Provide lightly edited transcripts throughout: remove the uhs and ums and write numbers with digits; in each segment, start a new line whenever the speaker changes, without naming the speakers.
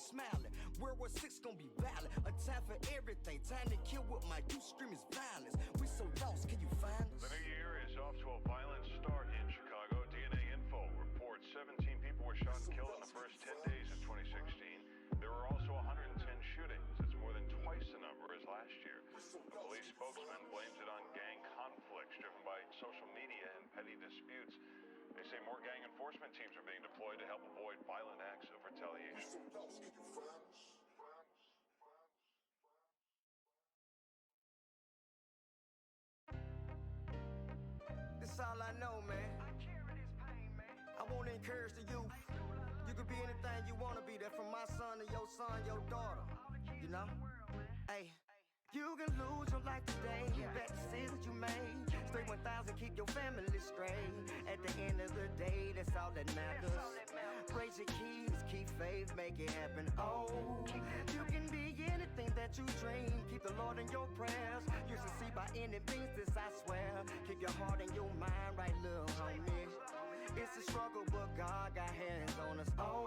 smiling. World War VI gon' be valid. A time for everything. Time to kill what my youth stream is violence. We so lost, can you find us?
The new year is off to a violent start in Chicago. DNA Info reports 17 people were shot and killed in the first 10 days of 2016. There were also 110 shootings. It's more than twice the number as last year. A police spokesman blames it on gang conflicts driven by social media and petty disputes. They say more gang enforcement teams are being deployed to help avoid violent acts of retaliation.
This all I know, man.
I carry this pain, man.
I want to encourage the youth. You could be anything you want to be. That from my son to your son, your daughter. You know? Hey. You can lose your life today. Bad decisions you made. Stay 1,000, keep your family straight. At the end of the day, that's all that matters. Raise your keys, keep faith, make it happen. Oh, you can be anything that you dream. Keep the Lord in your prayers. You succeed by any means, this I swear. Keep your heart and your mind right, little homie. It's a struggle, but God got hands on us. Oh,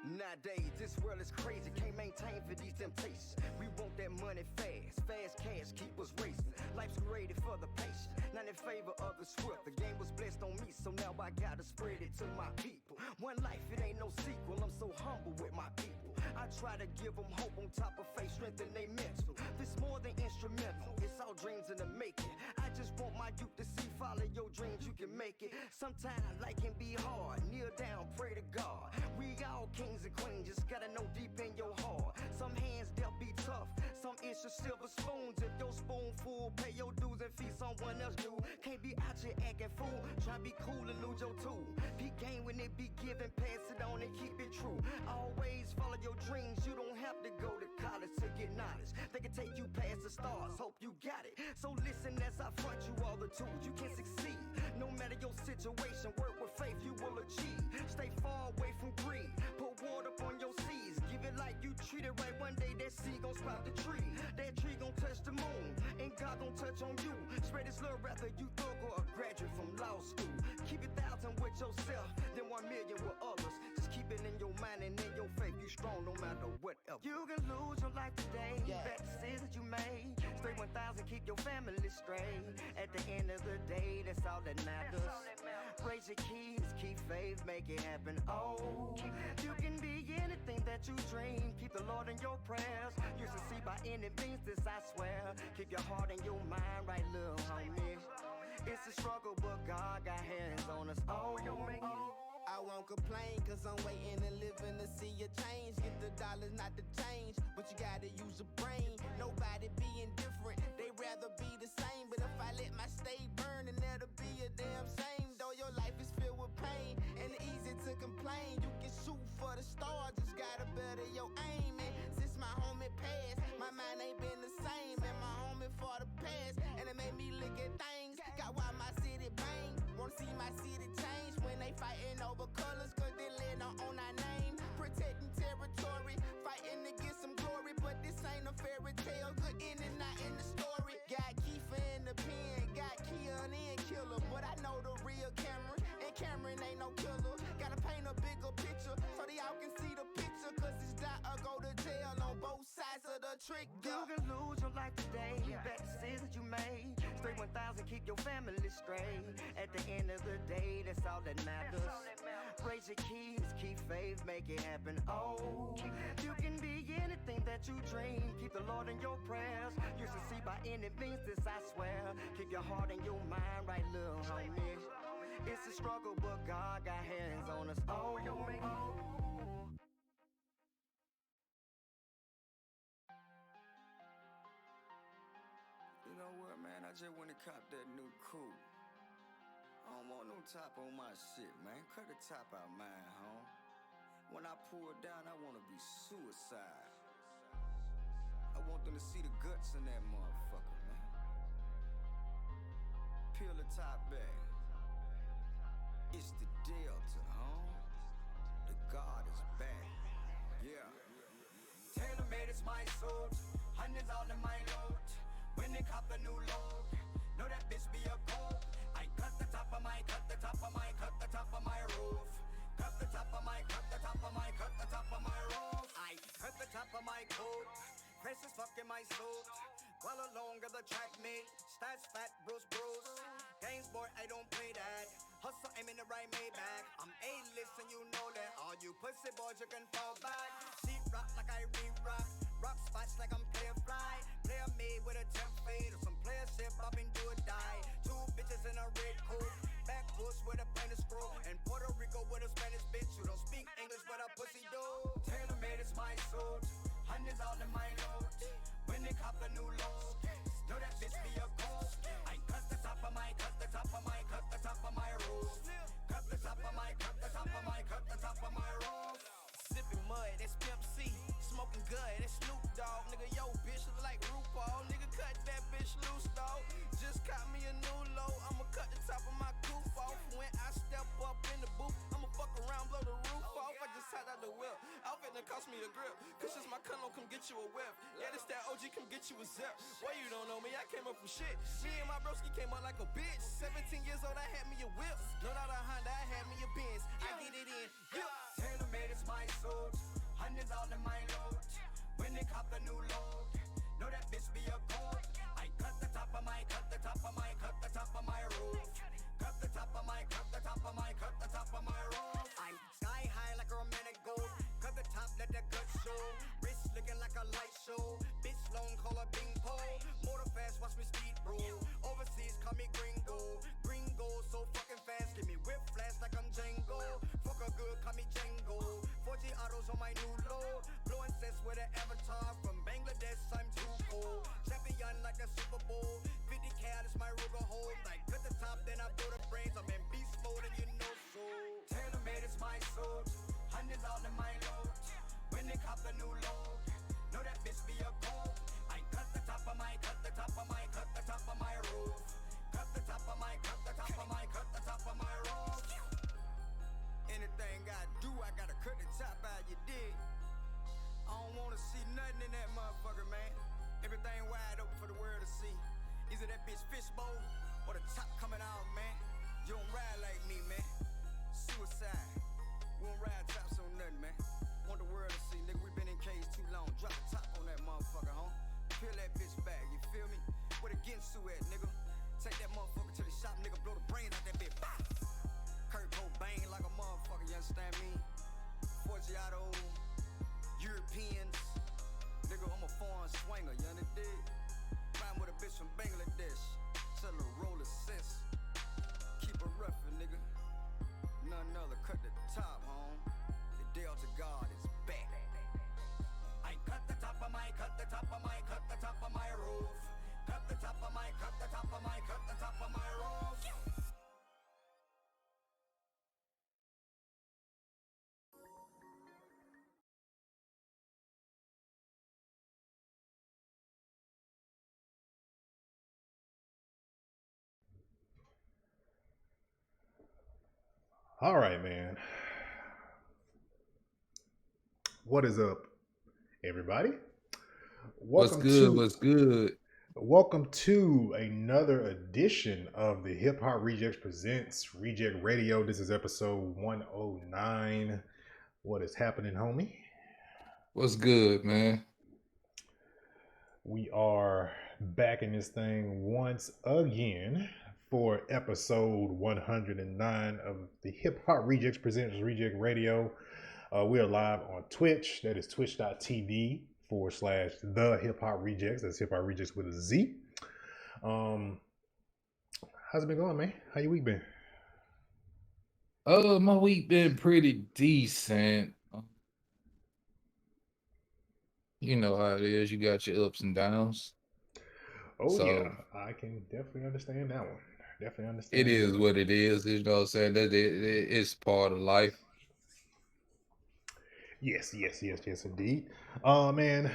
nowadays, this world is crazy. Can't maintain for these temptations. We want that money fast. Fast cash keep us racing. Life's created for the patient, not in favor of the swift. The game was blessed on me, so now I gotta spread it to my people. One life, it ain't no sequel. I'm so humble with my people. I try to give them hope on top of faith, strengthen they mental. This more than instrumental. It's all dreams in the making. I just want my youth to see, follow your dreams, you can make it. Sometimes life can be hard. Kneel down, pray to God. We all kings and queens, just gotta know deep in your heart. Some hands they'll be tough, some inches silver spoons. If your spoon full, pay your dues and feed someone else do. Can't be out here acting fool, try to be cool and lose your tool. Be game when it be given, pass it on and keep it true. Always follow your dreams, you don't have to go to college to get knowledge. They can take you past the stars, hope you got it. So listen as I front you all the tools, you can succeed. No matter your situation, work with faith, you will achieve. Stay far away from greed, put water upon your seeds. Give it like you treat it right, one day that seed gon' sprout the tree. That tree gon' touch the moon, and God gon' touch on you. Spread this love rather you thug or a graduate from law school. Keep 1,000 with yourself, then 1,000,000 with others. Just keep it in your mind and in your faith, you strong no matter whatever. You can lose your life today, bad decisions you made. Stay 1,000, keep your family straight. At the end of the day, that's all that matters. Raise your keys, keep faith, make it happen. Oh, you can be anything that you dream. Keep the Lord in your prayers. You succeed by any means, this I swear. Keep your heart and your mind right, little homie. It's a struggle, but God got hands on us. Oh,
I won't complain, cause I'm waiting and living to see a change. Get the dollars, not the change, but you gotta use your brain. Nobody being different, they rather be the same. But if I let my state burn, then that'll be a damn shame. Though your life is filled with pain, and easy to complain. You can shoot for the stars, just gotta better your aim. And since my homie passed, my mind ain't been the same. And my homie for the past, and it made me look at things. Got why my city bang, wanna see my city change. When they fighting over colors, cause they live on our name. Protecting territory, fighting to get some glory. But this ain't a fairy tale, good ending, not in the story. Got Kiefer in the pen, got Keon and Killer. But I know the real Cameron, and Cameron ain't no killer. Gotta paint a bigger picture, so they all can see the picture. Cause it's die or go to jail on both sides of the trick.
You can lose your life today, bad decisions you made. Stay 1,000, keep your family straight. At the end of the day, that's all that matters. Raise your keys, keep faith, make it happen. Oh, you can be anything that you dream. Keep the Lord in your prayers. You succeed by any means, this I swear. Keep your heart and your mind right, little homie. It's a struggle, but God got hands on us. Oh, you know what, man? I just went and copped that new coupe. I don't want no top on my shit, man. Cut the top out mine, home. When I pull it down, I want to be suicide. I want them to see the guts in that motherfucker, man. Peel the top back. It's the Delta, home. The God is back. Yeah. Taylor made it's my suit. Hundreds all in my load. When they cop a new load, know that bitch be a gold. I cut the top of my, cut the top of my, cut the top of my roof. Cut the top of my, cut the top of my, cut the top of my roof. long as the track made. Stats fat, Bruce. Games boy, I don't play that. Hustle, aim in the right Maybach. I'm A-list and you know that. All you pussy boys, you can fall back. Sheet rock like I re-rock. Rock spots like I'm player fly. Player made with a temp fade. Or some player shit, popping do or die. Two bitches in a red coat. Backwoods with a plain screw. And Puerto Rico with a Spanish bitch. You don't speak English, but a pussy do. Taylor made is my suit. Hundreds all in my load. When they cop the new load. Know that bitch be a ghost. I cut the top of my, cut the top of my, cut the top of my roof. Cut the top of my, cut the top of my, cut the top of my roof. Sipping mud, that's Pimp C. Smoking good, that's Snoop Dogg. Nigga, yo, bitch look like RuPaul. Nigga, cut that bitch loose, dog. Just caught me a new low. I'ma cut the top of my coupe off. When I step up in the booth, I'ma fuck around, blow the roof off. I just tied out the whip. Outfit done cost me a grip. Cause just my cologne, come get you a whip. Yeah, this that OG, come get you a zip. Why you don't know me? I came up from shit. Me and my broski came up like a bitch. 17 years old, I had me a whip. Not out a Honda, I had me a Benz. I get it in. Yeah. Taylor made is my suit. Hundreds all in my load. When they cop the new load. Know that bitch be a gold. I cut the top of my, cut the top of my, cut the top of my roof. Cut the top of my, cut the top of my, cut the top of my roof. I'm sky high like a romantic gold. Cut the top, let the gut show. Wrist looking like a light show. Bitch long, call her Bing pole. Motor fast, watch me speed roll. Overseas, call me gringo. Gringo, so fucking fast. Give me whip flash like I'm Django. Fuck a good, call me Django. 4G autos on my new load. Blowing sets with an avatar. From Bangladesh, I'm too cold. Champion like a Super Bowl. 50 cat is my Ruger home. Like cut the top, then I blow the brains. I'm in beast mode and you know so. Taylor made is my suit. Hundreds all in my load. When they cop the new load. Know that bitch be a gold. I cut the top of my, cut the top of my, cut the top of my roof. Cut the top of my, cut the top of my, cut the top of my roof. Anything I do, I gotta cut the top out, you dig? I don't wanna see nothing in that motherfucker, man. Everything wide open for the world to see. Either that bitch fishbowl or the top coming out, man. You don't ride like me, man. Suicide. We don't ride tops on nothing, man. Want the world to see, nigga. We been in cage too long. Drop the top on that motherfucker, huh? Peel that bitch back, you feel me? Where the Ginsu at, nigga? Take that motherfucker to the shop, nigga. Blow the brains out that bitch. Bah! Kurt Cobain like a motherfucker, you understand me? Forgiato, Europeans. Nigga, I'm a foreign swinger, you understand? Rhyme with a bitch from Bangladesh. Sell a roll of sis. Keep it rough, nigga. None other, cut the top, home. The Delta God is back. I cut the top of my, cut the top of my, cut the top of my roof. Cut the top of my, cut the top of my, cut the top of my roof.
All right, man. What is up, everybody?
What's good? What's good?
Welcome to another edition of the Hip Hop Rejects Presents Reject Radio. This is episode 109. What is happening, homie?
What's good, man?
We are back in this thing once again for episode 109 of the Hip Hop Rejects Presents Reject Radio. We are live on Twitch. That is twitch.tv/the Hip Hop Rejects. That's Hip Hop Rejects with a Z. How's it been going, man? How your week been?
My week been pretty decent. You know how it is. You got your ups and downs.
Oh, so, yeah. I can definitely understand that one. Definitely understand.
It is what it is. You know what I'm saying? It's part of life.
Yes, indeed. Man,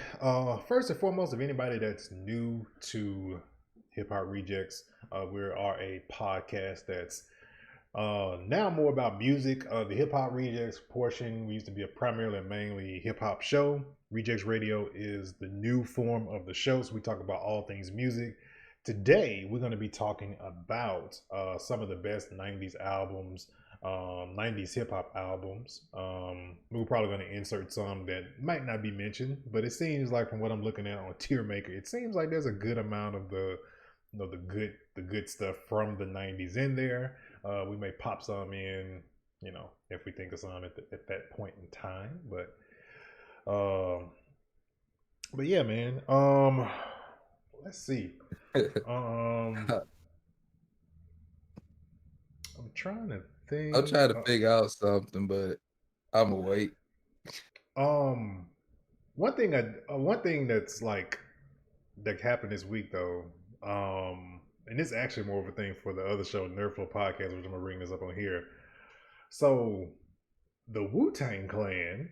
first and foremost, if anybody that's new to Hip Hop Rejects, we are a podcast that's now more about music. The Hip Hop Rejects portion, we used to be a primarily and mainly hip hop show. Rejects Radio is the new form of the show, so we talk about all things music. Today, we're going to be talking about some of the best 90s albums 90s hip hop albums. We're probably going to insert some that might not be mentioned, but it seems like from what I'm looking at on Tiermaker, it seems like there's a good amount of the good stuff from the 90s in there. We may pop some in, if we think of some at that point in time, um, but yeah, man. Let's see. Um, I'm trying to
I'll
think.
try to figure out something, but I'm gonna wait.
Um, one thing that's like that happened this week though. And it's actually more of a thing for the other show, Nerdflow Podcast, which I'm gonna bring this up on here. So, the Wu-Tang Clan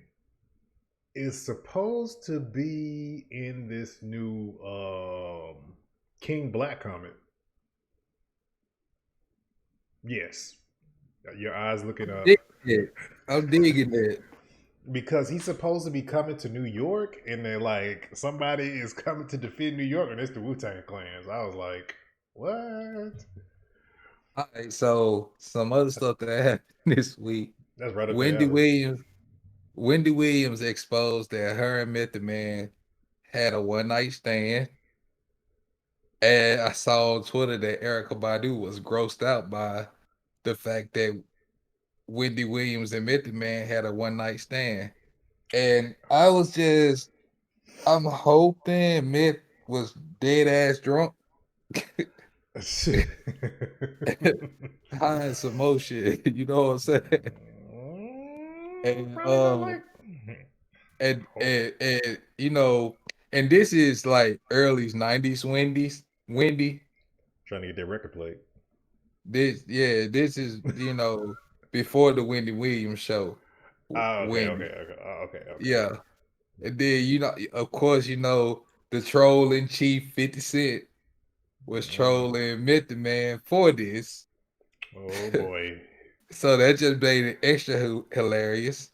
is supposed to be in this new King Black comic. Yes, your eyes looking up.
I'm digging it.
Because he's supposed to be coming to New York, and they're like, somebody is coming to defend New York, and it's the Wu-Tang Clans. I was like, what?
All right, so some other stuff that happened this week.
That's right up
Wendy
there.
Williams exposed that her and Method Man had a one-night stand. And I saw on Twitter that Erykah Badu was grossed out by the fact that Wendy Williams and Method Man had a one-night stand. And I'm hoping Myth was dead ass drunk. Hiding some more shit, you know what I'm saying? And and and this is like early 90s Wendy.
Trying to get that record plate.
This is before the Wendy Williams show.
Okay.
Yeah. And then of course, the troll in chief 50 Cent was trolling Method Man for this.
Oh boy.
So that just made it extra hilarious.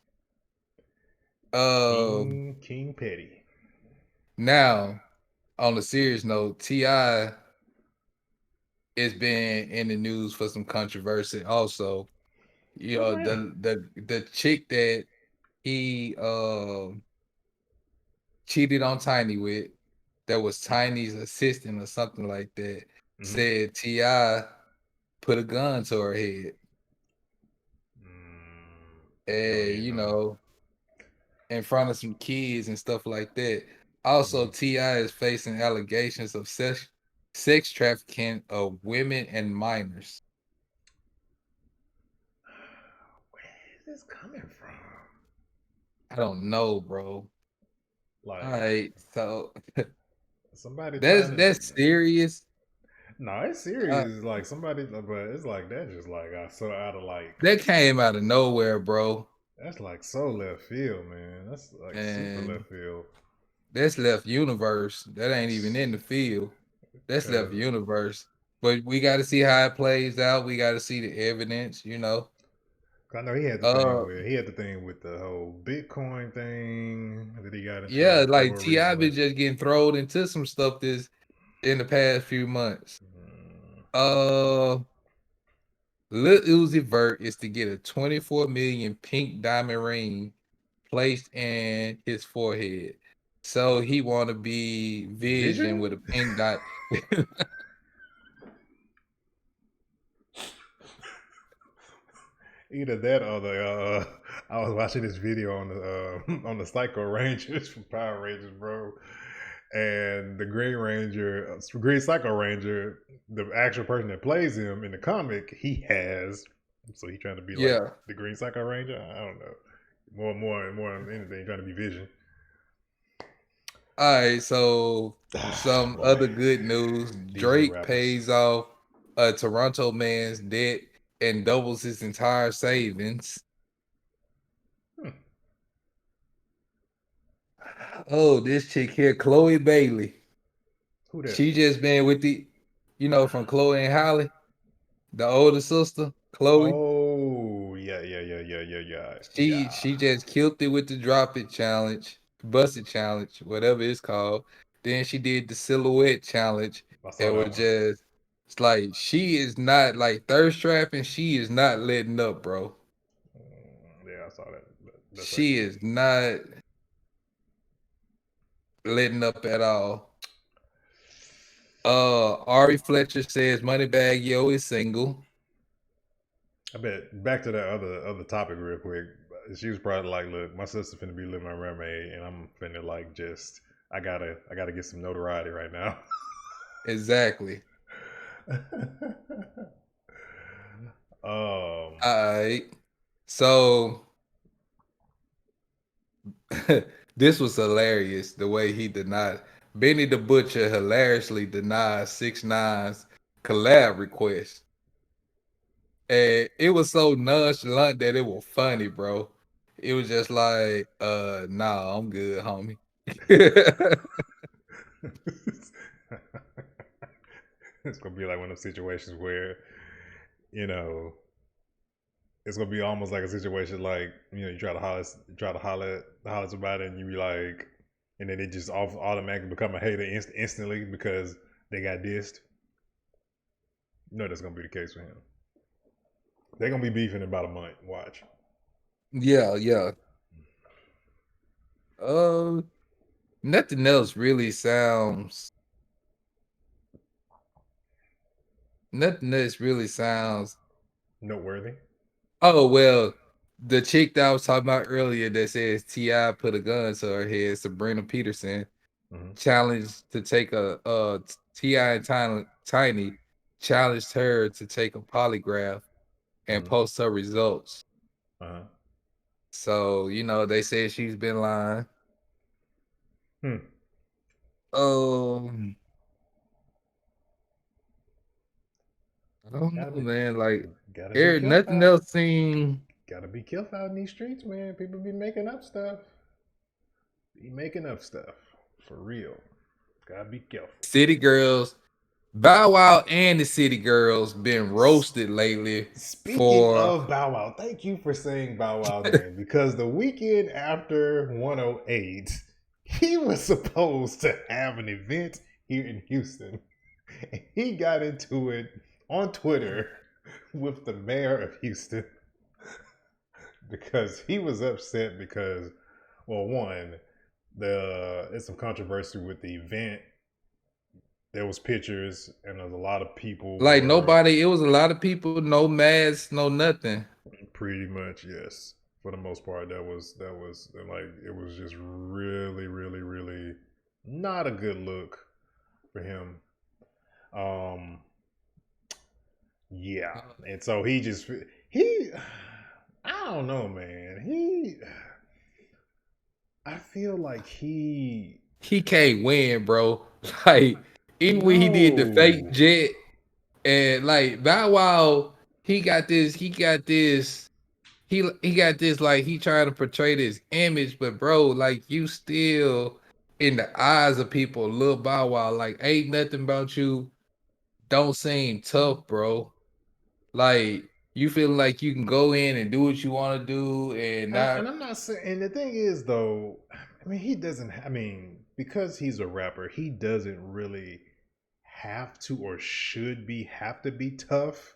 King Petty.
Now, on a serious note, T.I. has been in the news for some controversy also. The chick that he cheated on Tiny with, that was Tiny's assistant or something like that, said T.I. put a gun to her head. And in front of some kids and stuff like that. Also, T.I. is facing allegations of sex trafficking of women and minors.
Where is this coming from?
I don't know, bro.
Like,
all right, so
somebody
that's serious.
No, it's serious. Like somebody, but it's like that's just like so out of like
that came out of nowhere, bro.
That's like so left field, man. That's like super left field.
That's left universe. That ain't even in the field. That's left universe. But we got to see how it plays out. We got to see the evidence,
I know he had the thing with the whole Bitcoin thing that he got into.
Yeah, like T.I. been just getting thrown into some stuff this in the past few months. Lil Uzi Vert is to get a 24 million pink diamond ring placed in his forehead. So he want to be Vision with a pink dot.
Either that or the I was watching this video on the Psycho Rangers from Power Rangers, bro. And the Green Psycho Ranger, the actual person that plays him in the comic, he has. So he's trying to be like the Green Psycho Ranger. I don't know. More than anything, trying to be Vision.
All right, so some other good news. Drake pays off a Toronto man's debt and doubles his entire savings. Oh, this chick here, Chloe Bailey.
Who that?
She just been with from Chloe and Halle, the older sister, Chloe.
Oh, yeah.
She just killed it with the drop it challenge, busted challenge, whatever it's called. Then she did the silhouette challenge. It was It's like she is not like thirst trapping. She is not letting up, bro.
Yeah, I saw that. That's
She
actually
is not letting up at all. Ari Fletcher says Moneybag Yo is single.
I bet back to that other topic real quick. She was probably like, "Look, my sister finna be living on Mermaid, and I'm finna like just I gotta get some notoriety right now."
Exactly. All right. So this was hilarious the way he denied. Benny the Butcher hilariously denied 6ix9ine's collab request. And it was so nonchalant that it was funny, bro. It was just like, nah, I'm good, homie.
It's gonna be like one of those situations where, you know, it's gonna be almost like a situation like, you know, you try to holler at somebody, and you be like, and then they just automatically become a hater instantly because they got dissed. You know that's gonna be the case with him. They're gonna be beefing in about a month. Watch.
Yeah. Nothing else really sounds. Nothing else really sounds.
Noteworthy.
Oh well, the chick that I was talking about earlier that says Ti put a gun to her head, Sabrina Peterson, challenged to take Ti and Tiny challenged her to take a polygraph and post her results. So you know they said she's been lying. I don't know, man. Like, nothing else seemed.
Gotta be careful out in these streets, man. People be making up stuff. For real. Gotta be careful.
City Girls, Bow Wow, and the City Girls been roasted lately.
Speaking of Bow Wow, thank you for saying Bow Wow, man, because the weekend after 108, he was supposed to have an event here in Houston. And he got into it on Twitter with the mayor of Houston because he was upset because, well, one, there's some controversy with the event. There was pictures and there's a lot of people.
Like nobody, it was a lot of people, no masks, no nothing.
Pretty much, yes. For the most part, that was like, it was just really, really, really not a good look for him. Yeah. And so he I don't know, man. I feel like he
can't win, bro. Like, even when he did the fake jet, and like Bow Wow, he got this, like he trying to portray this image, but bro, like you still in the eyes of people, Lil Bow Wow, like ain't nothing about you don't seem tough, bro. Like you feel like you can go in and do what you want to do, and
I'm not saying. And the thing is, though, I mean, he doesn't. I mean, because he's a rapper, he doesn't really have to or have to be tough.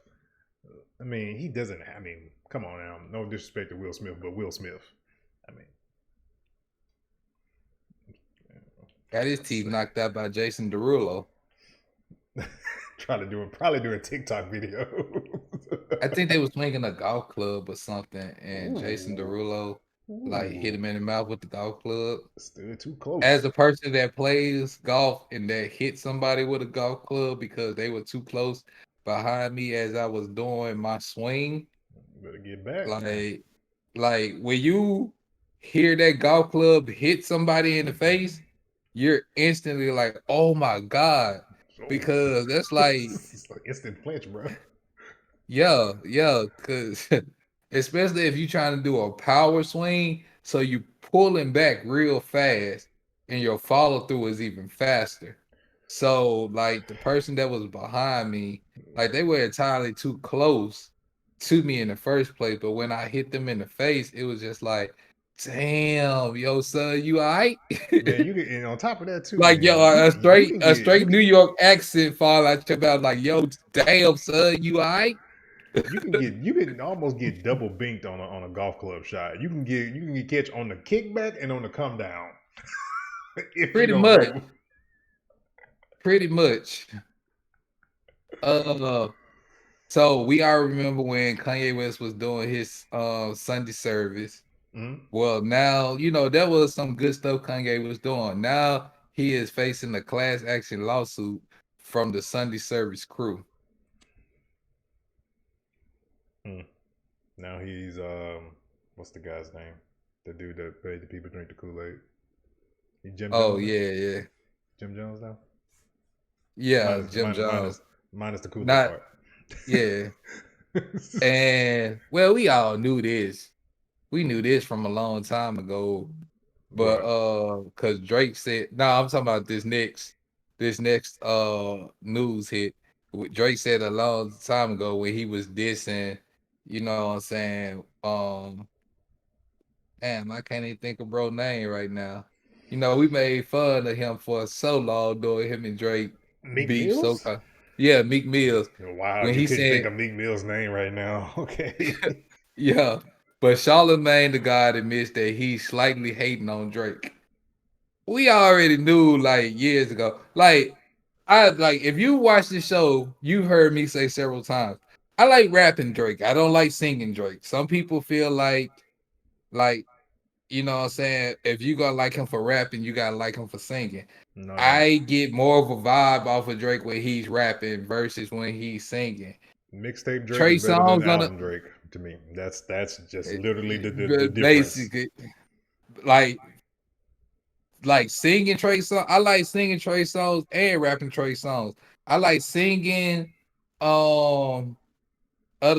I mean, he doesn't. I mean, come on now. No disrespect to Will Smith, but Will Smith. I mean,
got his teeth knocked out by Jason Derulo.
Probably doing TikTok video.
I think they was making a golf club or something, and Jason Derulo like hit him in the mouth with the golf club.
Stood too close.
As a person that plays golf and that hit somebody with a golf club because they were too close behind me as I was doing my swing.
Better get back.
Like when you hear that golf club hit somebody in the face, you're instantly like, oh my God. Because that's like
it's like instant flinch, bro.
Yeah, because especially if you're trying to do a power swing, so you pulling back real fast and your follow through is even faster. So like the person that was behind me, like they were entirely too close to me in the first place, but when I hit them in the face, it was just like Damn, yo, son, you all right?
Man, you can, and on top of that too,
Like, yo,
man,
a straight
can get,
straight New York accent fall out your mouth. Like, yo, damn, son, you all right?
you can almost get double binked on a golf club shot. You can get catch on the kickback and on the come down. If
Pretty
you don't
much.
know.
Pretty much. So we all remember when Kanye West was doing his Sunday service.
Mhm.
Well, now there was some good stuff Kanye was doing. Now he is facing a class action lawsuit from the Sunday service crew.
Now he's what's the guy's name? The dude that paid the people drink the Kool-Aid. He Jim Jones.
Oh yeah.
Jim Jones now?
Yeah, Jim Jones.
Minus the Kool-Aid
Not-
part.
Yeah. And well, we all knew this. We knew this from a long time ago. But cause Drake said, I'm talking about this next news hit. Drake said a long time ago when he was dissing, you know what I'm saying? Damn, I can't even think of bro name right now. We made fun of him for so long doing him and Drake
Meek
beef.
Mills?
Yeah, Meek Mills.
Wow,
When
you
he
couldn't
said-
think of Meek Mill's name right now. Okay.
Yeah. But Charlamagne the God admits that he's slightly hating on Drake. We already knew like years ago. If you watch the show, you heard me say several times. I like rapping Drake. I don't like singing Drake. Some people feel like, you know what I'm saying, if you gonna like him for rapping, you gotta like him for singing.
No,
I get more of a vibe off of Drake when he's rapping versus when he's singing.
mixtape Drake
Trey
is better
Songz
than
on
album Drake to me. That's just literally the difference.
Basically, like singing Trey songs. I like singing Trey songs and rapping Trey songs. I like singing other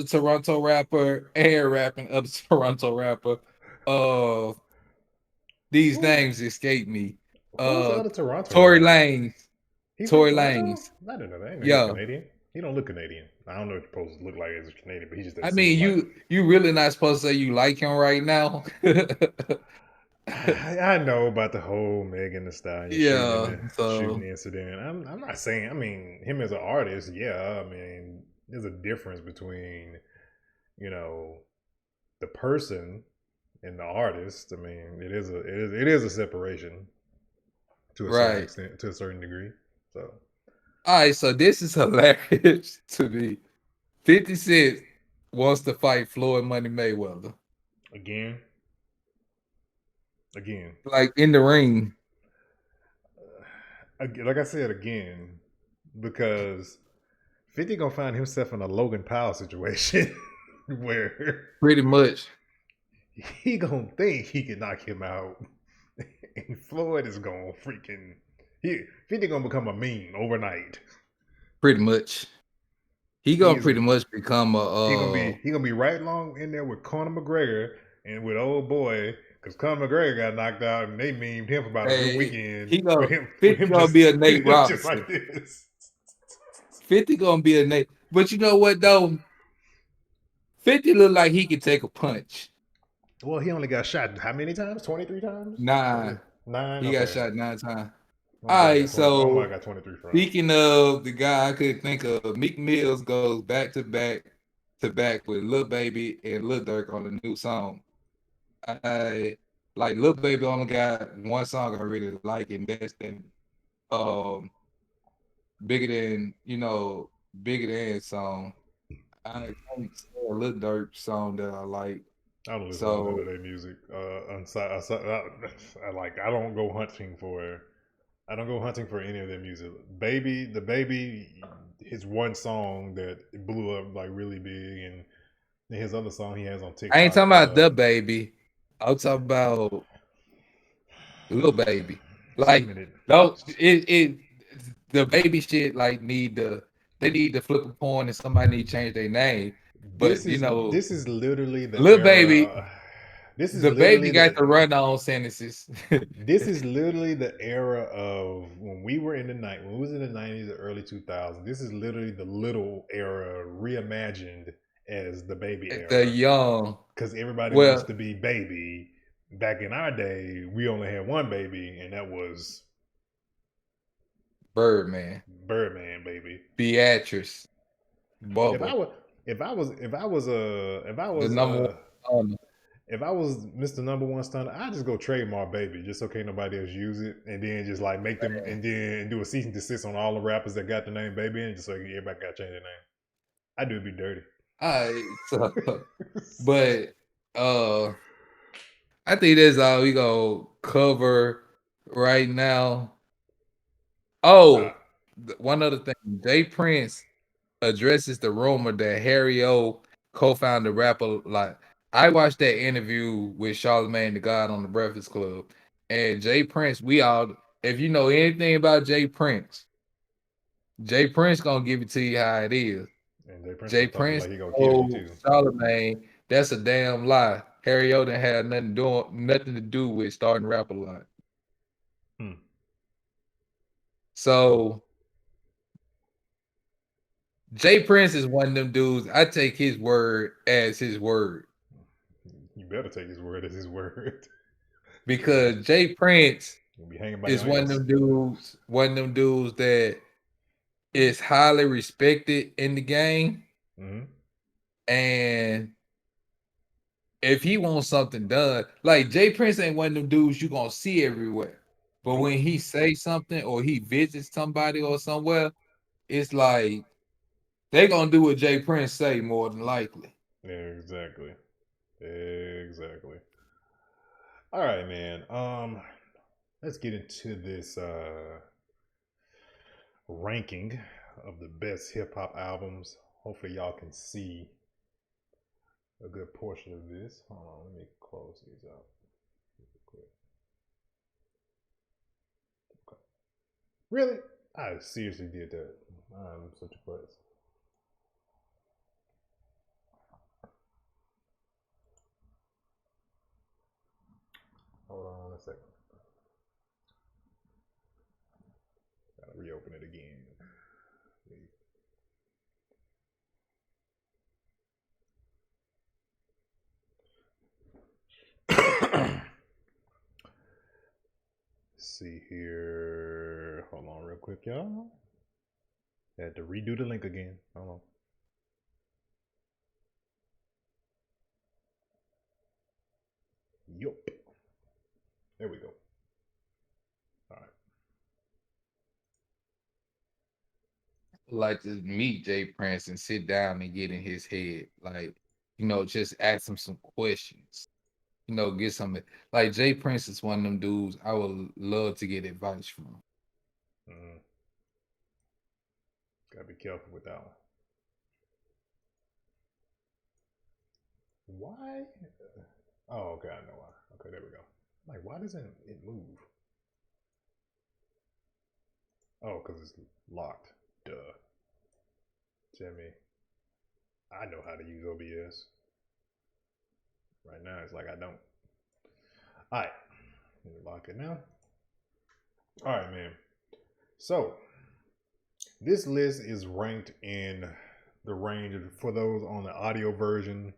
Toronto rapper and rapping other Toronto rapper. These names escape me.
Who's the other Toronto?
Tory
rapper?
Lanez.
He's
Tory
from Toronto?
Lanez.
I didn't know that.
Yeah.
He's Canadian. He don't look Canadian. I don't know what you're supposed to look like as a Canadian, but he just.
I mean, you really not supposed to say you like him right now.
I know about the whole Megan Thee Stallion shooting incident. I'm not saying. I mean, him as an artist, yeah. I mean, there's a difference between, the person and the artist. I mean, it is a separation to a certain extent, to a certain degree. So,
all right. So this is hilarious to me. 50 Cent wants to fight Floyd Money Mayweather
again.
Like in the ring.
Like I said, again, because 50 gonna find himself in a Logan Paul situation where
pretty much
he gonna think he can knock him out, and Floyd is gonna 50 gonna become a meme overnight.
Pretty much, he gonna pretty much become a.
He gonna be right along in there with Conor McGregor and with old boy. Because Conor McGregor got knocked out and they memed him for about a good weekend.
He gonna be a Nate Robinson.
Just like this.
50 gonna be a Nate. But you know what though? 50 look like he can take a punch.
Well, he only got shot how many times? 23 times?
9.
He
got shot 9 times. All right, so
I got 23 from.
Speaking of the guy I could think of, Meek Mills goes back to back with Lil Baby and Lil Durk on a new song. I like Lil Baby only got one song I really like, and that's Bigger Than song. I can't say a Lil Durk song that I like.
I don't listen to none of their music. I don't go hunting for. I don't go hunting for any of their music. The Baby, his one song that blew up like really big, and his other song he has on TikTok.
I ain't talking about the Baby. I'm talking about Lil Baby. Like, no, the Baby shit like they need to flip a coin and somebody need to change their name. But
this is literally the
Lil
era,
Baby.
This is
the Baby got the run on sentences.
This is literally the era of when we were in the when we was in the 90s or early 2000s. This is literally the little era reimagined as the Baby era.
The young,
because everybody wants to be Baby, back in our day, we only had one baby, and that was
Birdman,
Birdman, baby.
Beatrice,
If
Bubba,
I was, if I was, if I was
the number one.
if I was Mr. Number One Stunner, I'd just go trademark baby, just so can't nobody else use it, and then just like make them, and then do a cease and desist on all the rappers that got the name baby in, just so everybody got to change their name. I do it be dirty.
Alright, so, but I think that's all we gonna cover right now. Oh, one other thing, Jay Prince addresses the rumor that Harry O co-founded rapper. Like, I watched that interview with Charlamagne the God on the Breakfast Club, and Jay Prince. If you know anything about Jay Prince gonna give it to you how it is.
And
Jay Prince
like he gonna kill you too.
Charlamagne, that's a damn lie. Harry O didn't have nothing to do with starting Rap a Lot. So Jay Prince is one of them dudes. I take his word as his word.
You better take his word as his word.
Because Jay Prince is
one
of them dudes that is highly respected in the game.
Mm-hmm.
And if he wants something done, like Jay Prince ain't one of them dudes you gonna see everywhere. But when he say something or he visits somebody or somewhere, it's like they gonna do what Jay Prince say more than likely.
Yeah, exactly. All right, man. Let's get into this ranking of the best hip hop albums. Hopefully, y'all can see a good portion of this. Hold on, let me close these out. Okay. Really? I seriously did that. I'm such a klutz. Hold on a second. Gotta reopen it again. See here. Hold on real quick, y'all. Had to redo the link again. Hold on. Yup. There we go. All right.
Like to meet Jay Prince and sit down and get in his head. Like, just ask him some questions. Get something. Like Jay Prince is one of them dudes I would love to get advice from.
Mm-hmm. Gotta be careful with that one. Why? Oh, okay, I know why. Okay, there we go. Like, why doesn't it move? Oh, because it's locked. Duh. Jimmy. I know how to use OBS. Right now, it's like I don't. All right. Let me lock it now. All right, man. So, this list is ranked in the range of, for those on the audio version.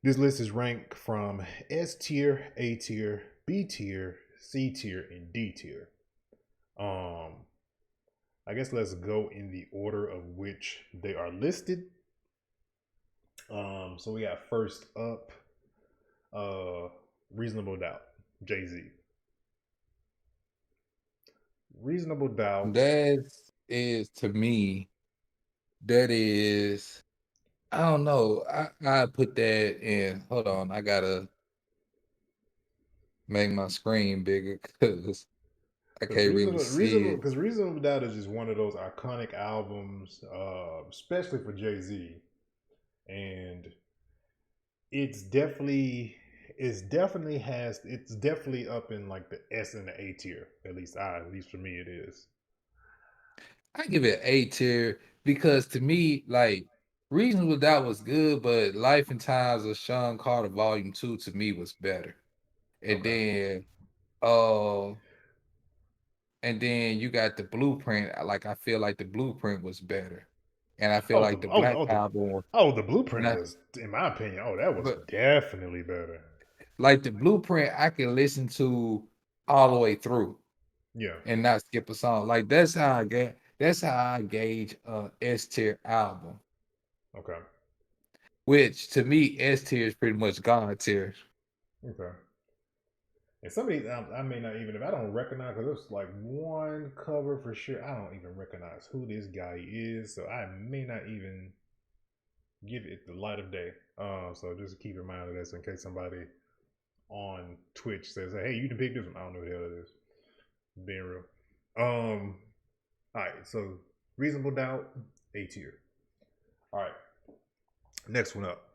This list is ranked from S tier, A tier, B tier, C tier, and D tier. I guess let's go in the order of which they are listed. So we got first up, Reasonable Doubt, Jay-Z. Reasonable Doubt.
That is, to me, that is, I don't know. I put that in. Hold on, I gotta make my screen bigger because I can't really see it.
Because Reasonable Doubt is just one of those iconic albums, especially for Jay-Z, and it's definitely up in like the S and the A tier. At least for me, it is.
I give it A tier because to me, like, Reasonable Doubt was good, but Life and Times of Sean Carter Volume 2 to me was better. And then you got the Blueprint. Like, I feel like the Blueprint was better. and I feel like the Black
The
album was,
Blueprint
not,
was, in my opinion, that was
but
definitely better.
like the Blueprint, I can listen to all the way through
Yeah.
and not skip a song. Like that's how I gauge a S tier album,
Okay.
which to me S tier is pretty much God tier.
Okay. And some of these, I may not even, if I don't recognize, because there's like one cover for sure, I don't even recognize who this guy is, so I may not even give it the light of day. So just keep in mind of this in case somebody on Twitch says, "Hey, you can pick this one." I don't know who the hell it is. Being real. All right. So Reasonable Doubt, A tier. All right. Next one up,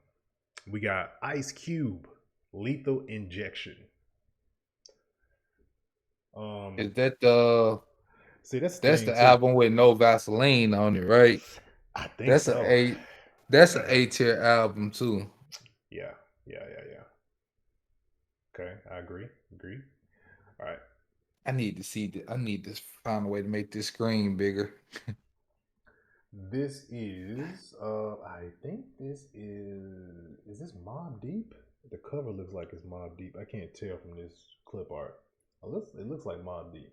we got Ice Cube, Lethal Injection.
Is that the
See, that's
the
too.
album with no Vaseline on it, right?
I think
That's
so.
That's an A tier album too.
Yeah. Okay, I agree. All right.
I need to find a way to make this screen bigger.
This is I think this is this Mobb Deep? The cover looks like it's Mobb Deep. I can't tell from this clip art. It looks like Mobb Deep.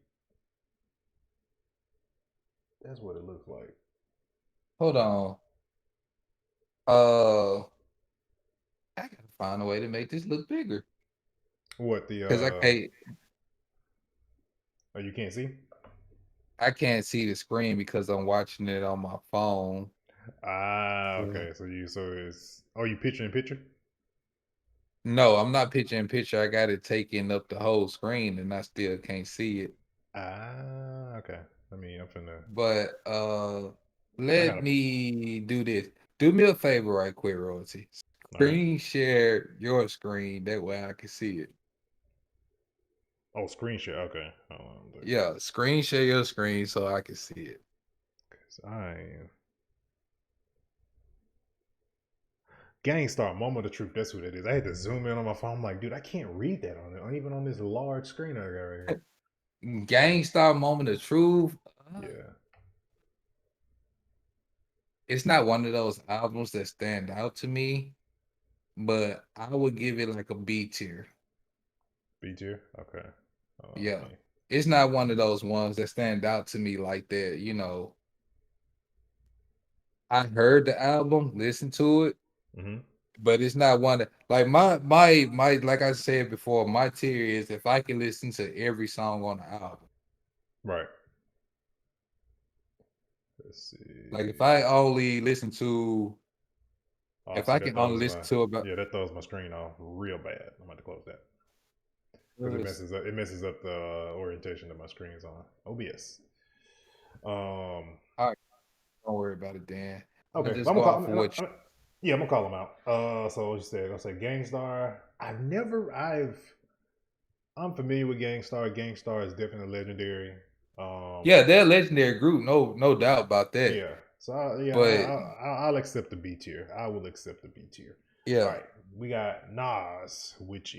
That's what it looks like.
Hold on. I gotta find a way to make this look bigger.
What the
Because I can't
Oh, you can't see?
I can't see the screen because I'm watching it on my phone.
Okay. So it's you picture in picture?
No, I'm not picture in picture. I got it taking up the whole screen and I still can't see it.
Okay. I'm finna.
But let me do this. Do me a favor right quick, Royalty. Screen share your screen. That way I can see it.
Oh, screen share. Okay.
Yeah, screen share your screen so I can see it.
Gang Starr, Moment of Truth. That's what it is. I had to zoom in on my phone. I'm like, dude, I can't read that on it, even on this large screen I got right here.
Gang Starr, Moment of Truth.
Yeah.
It's not one of those albums that stand out to me, but I would give it like a B tier.
B tier? Okay.
Yeah. It's not one of those ones that stand out to me like that, you know. I heard the album, listened to it, but it's not one that like my like I said before, my tier is if I can listen to every song on the album.
Right. Let's see.
Like if I only listen to if I can only listen to about
that throws my screen off real bad. I'm about to close that. Because it messes up the orientation that my screen is on. OBS.
All right. Don't worry about it, Dan.
Okay. I'm gonna call him out. So what you said, I'll say Gang Starr. I'm familiar with Gang Starr. Gang Starr is definitely legendary.
Yeah, they're a legendary group, no doubt about that.
Yeah. So I'll accept the B tier. I will accept the B tier.
Yeah.
All right. We got Nas, which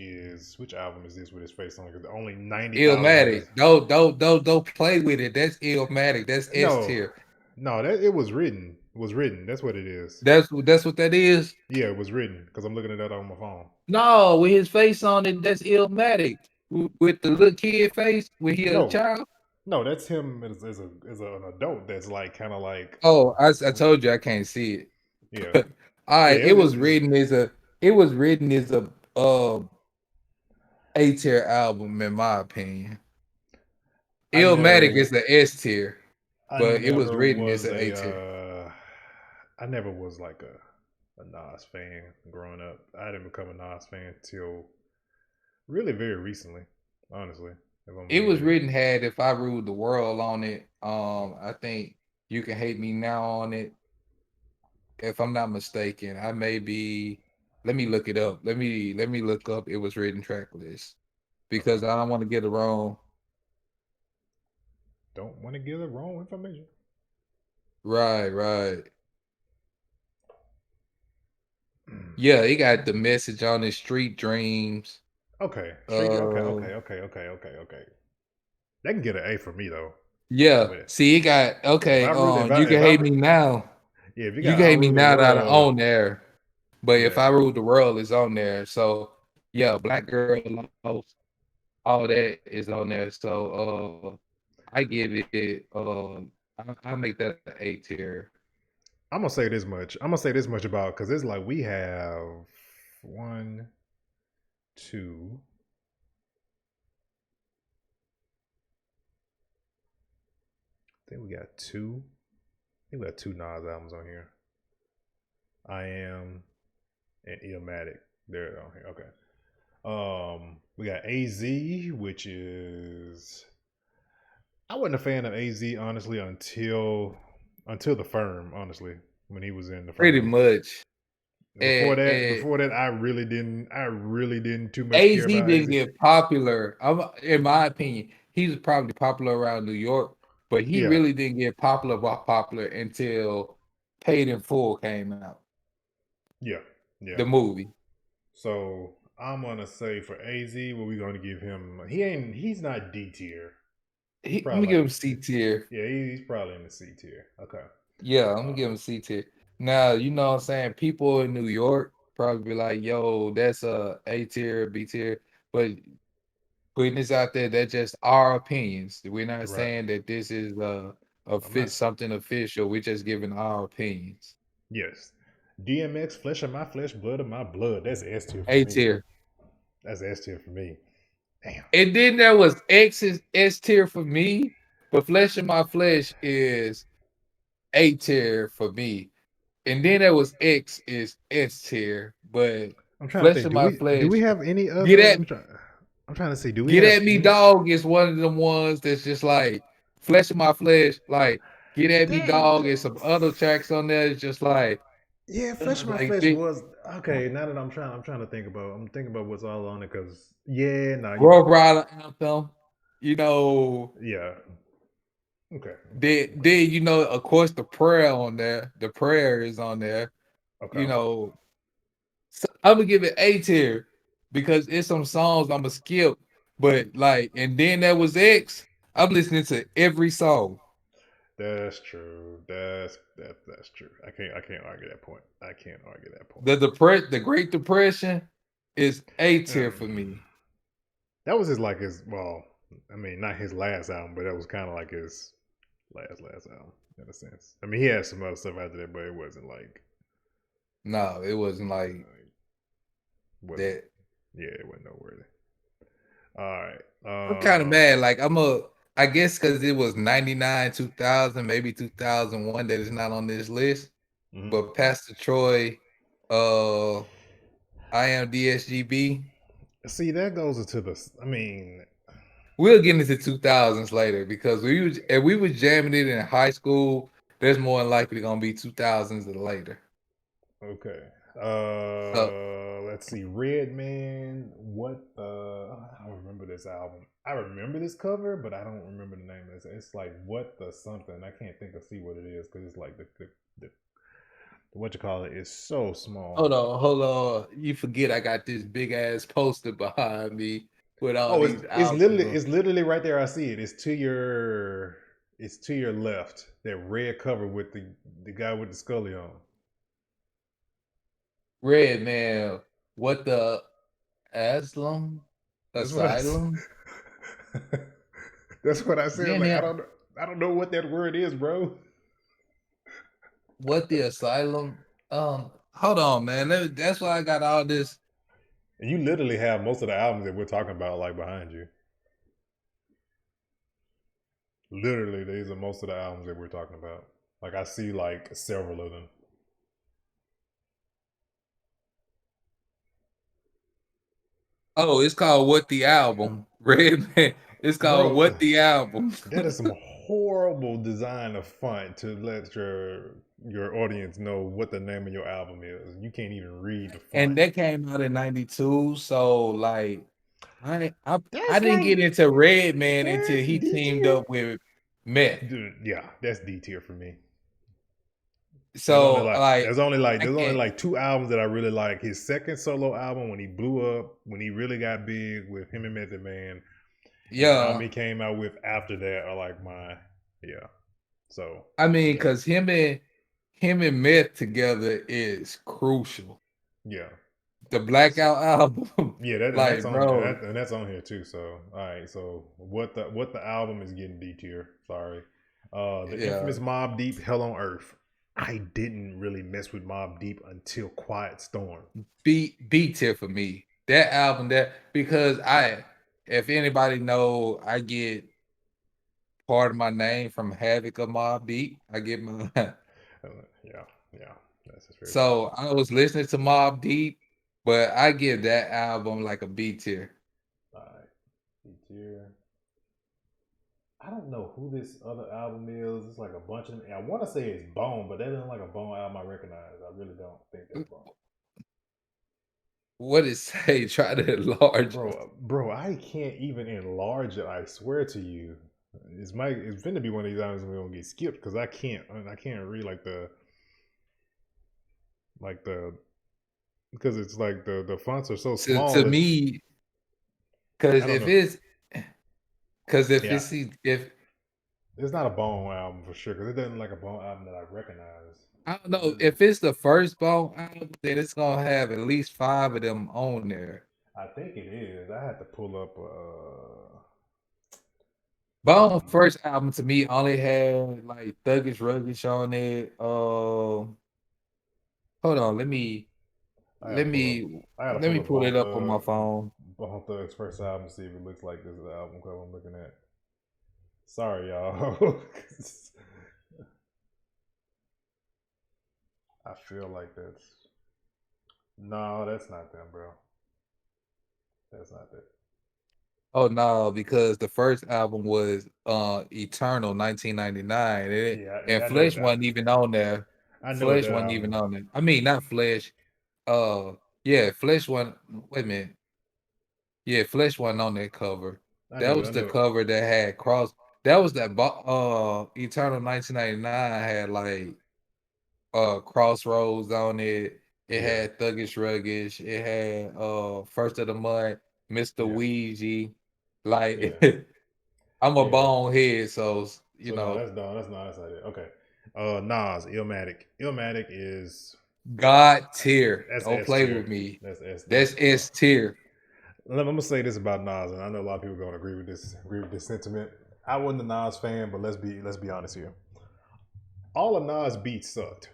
album is this with his face on it? Because only 90.
Illmatic. Don't play with it. That's Illmatic. That's S tier.
No, it was written. That's what it is.
That's what that is.
Yeah, it was written because I'm looking at that on my phone.
No, with his face on it, that's Illmatic. With the little kid face, when he a child.
No, that's him as an adult. That's like kind of like.
Oh, I told you I can't see it.
Yeah.
All right. It was written as a A tier album in my opinion. Illmatic is the S tier, but it was written as an A tier.
I never was like a Nas fan growing up. I didn't become a Nas fan till really very recently, honestly.
It was written had If I Ruled the World on it. I think You Can Hate Me Now on it. If I'm not mistaken, I may be. Let me look it up. Let me look up It Was Written track list because I don't want to get it wrong.
Don't want to give the wrong information.
Right. Yeah, he got The Message on his Street Dreams.
Okay. Okay. That can get an A for me though.
Yeah. See, he got You Can Hate Me Now.
Yeah, if you
You
got I
gave me
Rule the
Now That I
World,
On there, but if
yeah,
I Rule the World is on there, so yeah, Black Girl Lost, all that is on there. So I give it I make that an A tier.
I'm gonna say this much. I'm gonna say this much about because it's like we have one, two. I think we got two. I think we got two Nas albums on here. I Am and Illmatic. They're on here. Okay. We got AZ, which is I wasn't a fan of AZ honestly until the Firm, honestly, when he was in the
Pretty
Firm.
much. And
Before that, I really didn't too much
AZ
care about
didn't
AZ.
get popular. In my opinion, he was probably popular around New York, but he
Yeah,
really didn't get popular until Paid in Full came out,
yeah, yeah.
the movie.
So I'm gonna say for AZ, what we gonna give him? He's not D tier. He's
I'm
probably
gonna give
like
him C tier.
yeah, he's probably in the C tier. Okay.
Yeah, I'm gonna
Uh,
give him C tier. Now, you know what I'm saying? People in New York probably be like, yo, that's A tier, B tier. But putting this out there, that's just our opinions. We're not
right.
saying that this is
I'm not.
something official. We're just giving our opinions.
Yes. DMX, flesh of my flesh, blood of my blood. That's S tier for
A
me.
tier.
That's S tier for me. Damn.
And then there was X's S tier for me, but Flesh of My Flesh is A tier for me. And then there was X is S tier, but
I'm trying to
Flesh
think.
of My
Do we
Flesh,
have any
get
other?
at
I'm trying to see. Do we
Get
have
at Me
any?
Dog is one of them ones that's just like Flesh of My Flesh, like Get at Me
Dang.
Dog and some other tracks on there. It's just
Yeah, flesh of my
like
flesh was okay. Now that I'm trying to think about. I'm thinking about what's all on it because yeah, no, you're
Rough
right.
Rider anthem, you know.
Yeah. Okay.
Then of course, the prayer on there. The prayer is on there.
Okay.
You know, so I'm gonna give it A tier because it's some songs I'm gonna skip, but like, and then there was X. I'm listening to every song.
That's true. That's true. I can't argue that point. I can't argue that point.
The Great Depression is A tier for
Um,
me.
that was his well, I mean not his last album, but that was kind of like his last album in a sense. I mean he had some other stuff after that, but it wasn't like
No, it wasn't like
wasn't
that.
yeah, it wasn't noteworthy. All right.
I'm kind of mad. Like I guess because it was 99, 2000, maybe 2001 that is not on this list.
Mhm.
But Pastor Troy, I Am DSGB.
See, that goes into the. I mean,
We'll get into 2000s later because if we was jamming it in high school, there's more than likely gonna be 2000s or later.
okay.
So
Let's see. Redman. What the? I don't remember this album. I remember this cover, but I don't remember the name of this. It's like what the something. I can't see what it is because it's like the what you call it is so small.
hold on. You forget I got this big ass poster behind me with all
Oh,
these albums.
it's literally right there. I see it. It's to your left. That red cover with the guy with the scully on.
Redman, what the Asylum?
That's what I.
Asylum?
That's what I said.
Yeah,
Like
man.
I don't know what that word is, bro.
What the Asylum? Hold on, man. That's why I got all this.
And you literally have most of the albums that we're talking about like behind you. Literally, these are most of the albums that we're talking about. Like I see like several of them.
Oh, it's called What the Album. Redman. It's called
Bro,
What the Album.
that is some horrible design of font to let your audience know what the name of your album is. You can't even read the font.
And that came out in 92. So like I
That's
didn't
like-
get into Redman until
that's
he
D
teamed
tier.
up with Meth.
Dude, yeah, that's D tier for me.
So
there's only
can't-
like two albums that I really like. His second solo album when he blew up, when he really got big with him and Method Man. The album
yeah.
he came out with after that are like my yeah. So
I mean, because him him and Meth together is crucial.
Yeah.
The Blackout album,
Yeah, that's
like,
on
bro,
and that's on here too. So all right, so what the album is getting D tier. Sorry. The
yeah,
infamous Mob Deep, Hell on Earth. I didn't really mess with Mob Deep until Quiet Storm.
B tier for me. That album, because if anybody know, I get part of my name from Havoc of Mob Deep. I get my
Yeah, yeah, that's just very true.
so I was listening to Mob Deep, but I give that album like a B tier.
All right, D tier. I don't know who this other album is. It's like a bunch of them. I want to say it's Bone, but that isn't like a Bone album I recognize. I really don't think that's Bone.
What it say? Try to enlarge.
Bro, I can't even enlarge it. I swear to you, it's going to be one of these albums we're gonna get skipped because I can't read because it's like the fonts are so small.
To me, because
I don't
if
know.
it's if
Yeah.
if
It's not a Bone album for sure because it doesn't like a Bone album that I recognize.
I don't know if it's the first Bone album, then it's gonna have at least 5 of them on there.
I think it is. I had to pull up.
Bone first album to me only had like Thuggish Ruggish on it. Hold on, let me pull it up on my phone.
Bone Thugs first album, see if it looks like this is the album cover I'm looking at. Sorry, y'all. I feel like that's no, that's not them, bro. That's not that.
Oh no, because the first album was Eternal 1999. And
I know
Flesh
that.
wasn't even on there.
I know
Flesh
that
wasn't
album.
even on there. I mean, not Flesh. Yeah, Flesh wasn't. Wait a minute. Yeah, Flesh wasn't on that cover. That was the cover that had cross. That was that Eternal 1999 had like Crossroads on it. It had Thuggish Ruggish. It had First of the Month, Mr. Ouija. Like I'm a bonehead, so you know.
No, that's not it. Okay. Nas, Illmatic. Illmatic is
God tier.
That's
Don't
S
play
tier.
with me.
That's
S tier.
I'm gonna say this about Nas, and I know a lot of people are gonna agree with this sentiment. I wasn't a Nas fan, but let's be honest here. All of Nas beats sucked.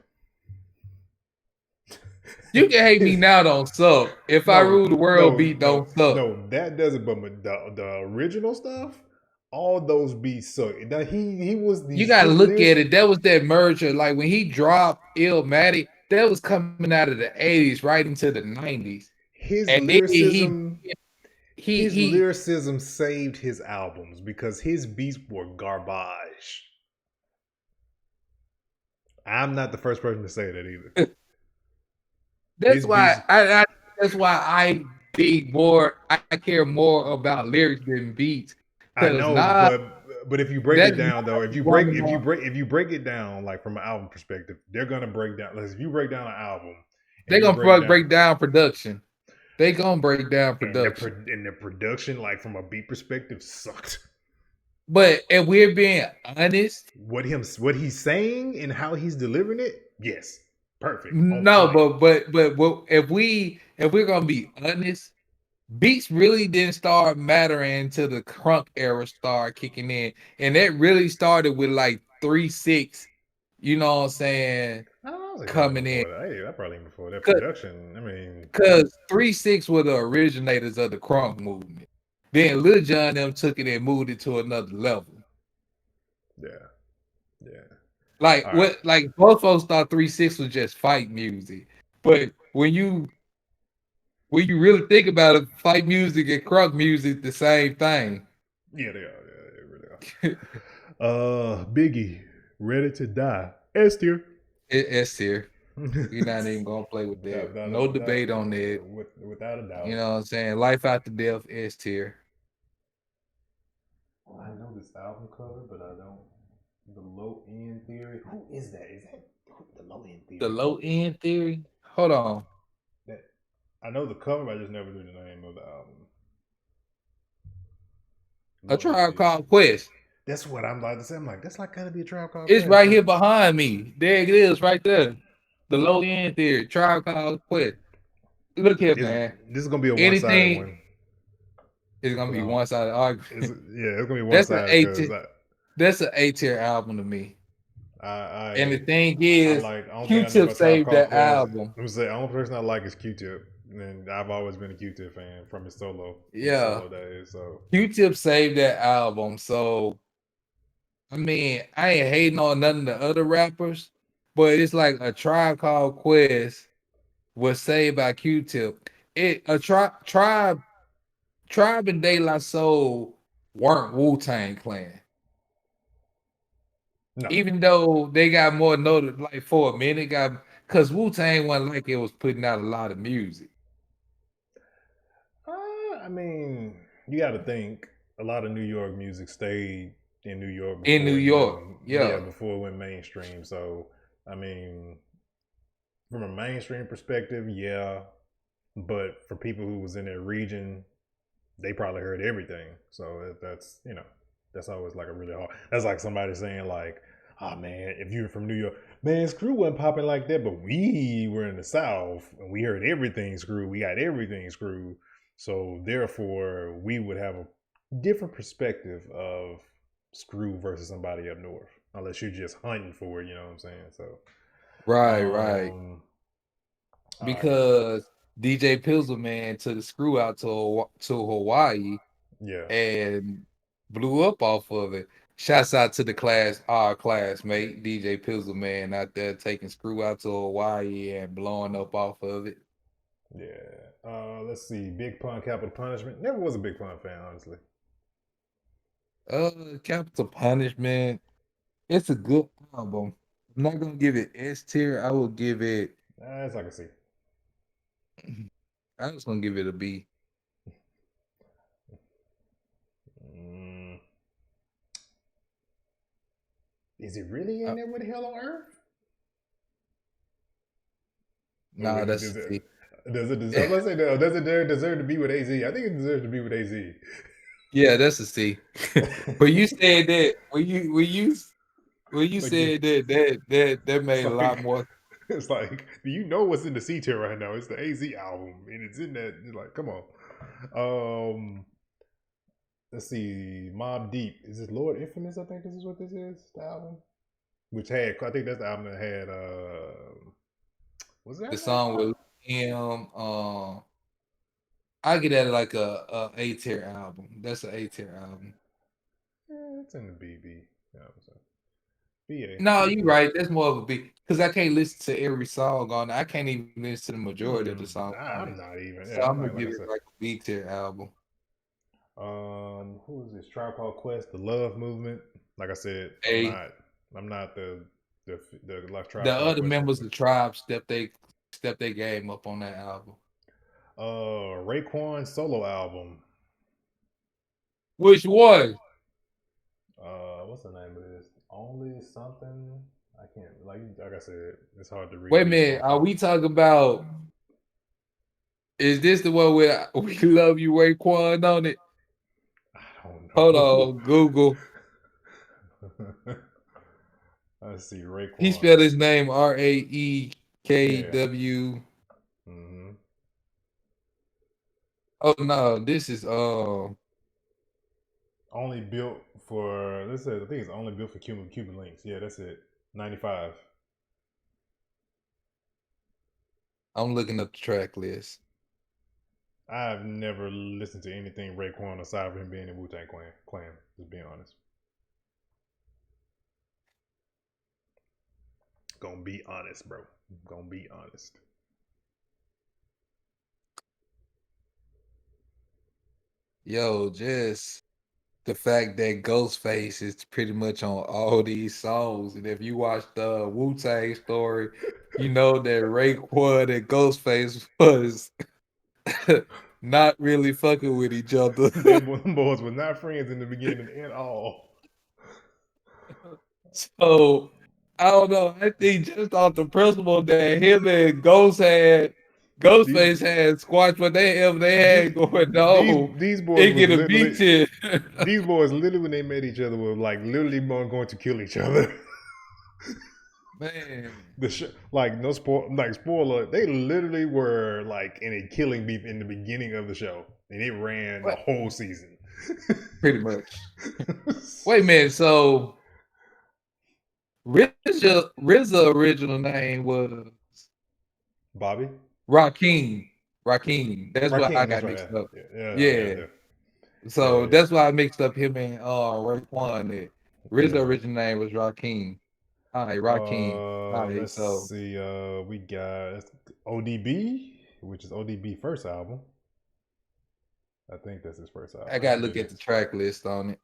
You can hate me now, don't suck. If I rule the world, beat don't suck.
No, that doesn't. But the original stuff, all those beats suck. Now he was.
You gotta look at it. That was that merger. Like when he dropped Illmatic, that was coming out of the 80s right into the 90s.
His
and
lyricism.
His
lyricism saved his albums because his beats were garbage. I'm not the first person to say that either.
That's why I think more. I care more about lyrics than beats.
I know, but if you break it down though, if you break it down like from an album perspective, they're gonna break down. If you break down an album,
they're gonna break down production. They gonna break down production.
And the production, like from a beat perspective, sucked.
But if we're being honest,
what he's saying and how he's delivering it, yes, perfect.
No, but if we're gonna be honest, beats really didn't start mattering until the crunk era started kicking in, and that really started with like 3-6. You know what I'm saying? Coming in.
That probably before that production. I mean,
because 3-6 were the originators of the crunk movement. Then Lil Jon them took it and moved it to another level.
Yeah.
Like like both folks thought 3-6 was just fight music, but when you really think about it, fight music and crunk music the same thing.
Yeah, they are. Yeah, they really are. Biggie, Ready to Die, S tier.
S tier. We're not even gonna play with that. No debate on that.
Without a doubt.
You know what I'm saying? Life After Death, S tier.
I know this album cover, but I don't. The Low End Theory. Who is that? Is that the Low End Theory?
The Low End Theory? Hold on.
I know the cover, but I just never knew the name of the album.
A Tribe Called Quest.
That's what I'm about to say. I'm like, that's like gotta be a Tribe Called
It's
Quest.
right here behind me. There it is, right there. The low end theory, Tribe Called Quest. Look here,
This,
man.
this is gonna be a one-sided
Anything
one.
is gonna be
'Cause
one sided
It's,
argument.
yeah, it's gonna be
That's an
one-sided
A
because
tier. That's an A tier album to me. And the
I
thing
I
is,
like. I don't think I know
Q-Tip
about Tribe
saved
Called
that
Quest.
album.
Let me say, the only person I like is Q-Tip, and I've always been a Q-Tip fan from his solo
Yeah,
days. So
Q-Tip saved that album. So I mean, I ain't hating on none of the other rappers, but it's like a Tribe Called Quest was saved by Q-Tip. Tribe and De La Soul weren't Wu-Tang Clan.
no,
Even though they got more noted, like for a minute, got because Wu-Tang wasn't like it was putting out a lot of music.
I mean, you got to think a lot of New York music stayed in New York before
In New York, yeah.
before it went mainstream. So I mean, from a mainstream perspective, yeah, but for people who was in that region, they probably heard everything. So that's that's always like a really hard. That's like somebody saying like, "Oh man, if you're from New York, man, Screw wasn't popping like that, but we were in the South and we heard everything Screw. We got everything Screw. So therefore, we would have a different perspective of Screw versus somebody up north, unless you're just hunting for it. You know what I'm saying? So
Right.
all right.
Because DJ Pizzle Man took Screw out to Hawaii
Yeah.
and blew up off of it. Shouts out to our classmate, DJ Pizzle Man, out there taking Screw out to Hawaii and blowing up off of it.
Yeah. Let's see. Big Pun, Capital Punishment. Never was a Big Pun fan, honestly.
Capital Punishment. It's a good album. I'm not gonna give it S tier. I will give it.
That's like a C.
I'm just gonna give it a B.
Is it really in there with Hell on Earth?
Nah, that's
does
a
it,
C.
does it deserve? Let's say does it deserve to be with AZ? I think it deserves to be with AZ.
Yeah, that's a C. But you said that when you
Like,
said that made a lot more.
It's like, do you know what's in the C tier right now? It's the AZ album, and it's in that. It's like, come on. Let's see, Mob Deep. Is this Lord Infamous? I think this is what this is. The album, which had, I think that's the album that had. Was that
The song with him? I get that like a A tier album. That's an A tier album.
Yeah, it's in the BB. Yeah, so. BA.
No, you're right. That's more of a B because I can't listen to every song on it. I can't even listen to the majority of the songs.
I'm not even.
So I'm gonna give it like a B tier album.
Who is this? Tribe Called Quest, The Love Movement. Like I said, I'm not the like Tribe.
The other members of the Tribe stepped their game up on that album.
Raekwon solo album.
Which one?
What's the name of this? Only something. I can't like I said, it's hard to read.
Wait a minute, are we talking about? Is this the one where We Love You, Raekwon on it?
I don't know.
Hold on, Google.
Let's see, Raekwon.
He spelled his name RAEKW.
Mm-hmm.
Oh no, this is
only built for. Let's say I think it's only built for Cuban links. Yeah, that's it. 95.
I'm looking up the track list.
I've never listened to anything Raekwon aside from him being in Wu-Tang Clan. Just being honest. Gonna be honest, bro. Gonna be honest.
Yo, just the fact that Ghostface is pretty much on all these songs, and if you watch the Wu-Tang story, you know that Raekwon and Ghostface was not really fucking with each other.
Them boys were not friends in the beginning at all.
So I don't know. I think just off the principle that him and Ghost had Ghostface had squash whatever they had going on.
These boys
It
was
get a
literally
beat in.
these boys literally when they met each other were like literally going to kill each other.
Man.
The show, like no spoiler, they literally were like in a killing beef in the beginning of the show, and it ran the whole season.
Pretty much. Wait a minute, so RZA original name was
Bobby,
Rakim. Rakim. That's what I
Rakim,
got
that's right.
mixed up.
Yeah.
So
Yeah.
that's why I mixed up him and Raekwon. RZA
Yeah.
original name was Rakim. All right, Rakim. All right,
Let's
so
see. We got ODB, which is ODB first album. I think that's his first album.
I gotta look at the track list on it.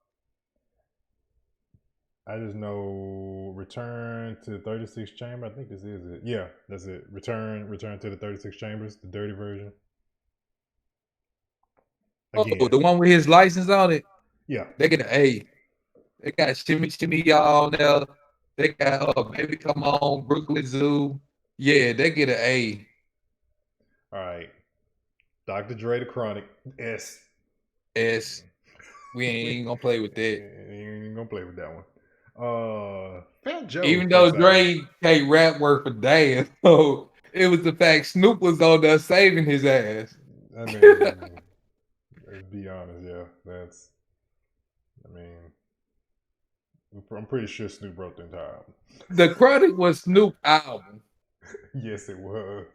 I just know Return to 36 Chamber. I think this is it. Yeah, that's it. Return to the 36 Chambers, the dirty version. Again.
Oh, the one with his license on it?
Yeah.
They get an A. They got Shimmy Y'all on there. They got Baby Come On, Brooklyn Zoo. Yeah, they get an A.
All right. Dr. Dre the Chronic. S.
We ain't gonna play with that.
Ain't gonna play with that one. Fat Joe.
Even though Dre can't rap word for damn, so it was the fact Snoop was on there saving his ass.
I mean, let's be honest, yeah. I'm pretty sure Snoop wrote the entire album.
The Chronic was Snoop's album.
Yes, it was.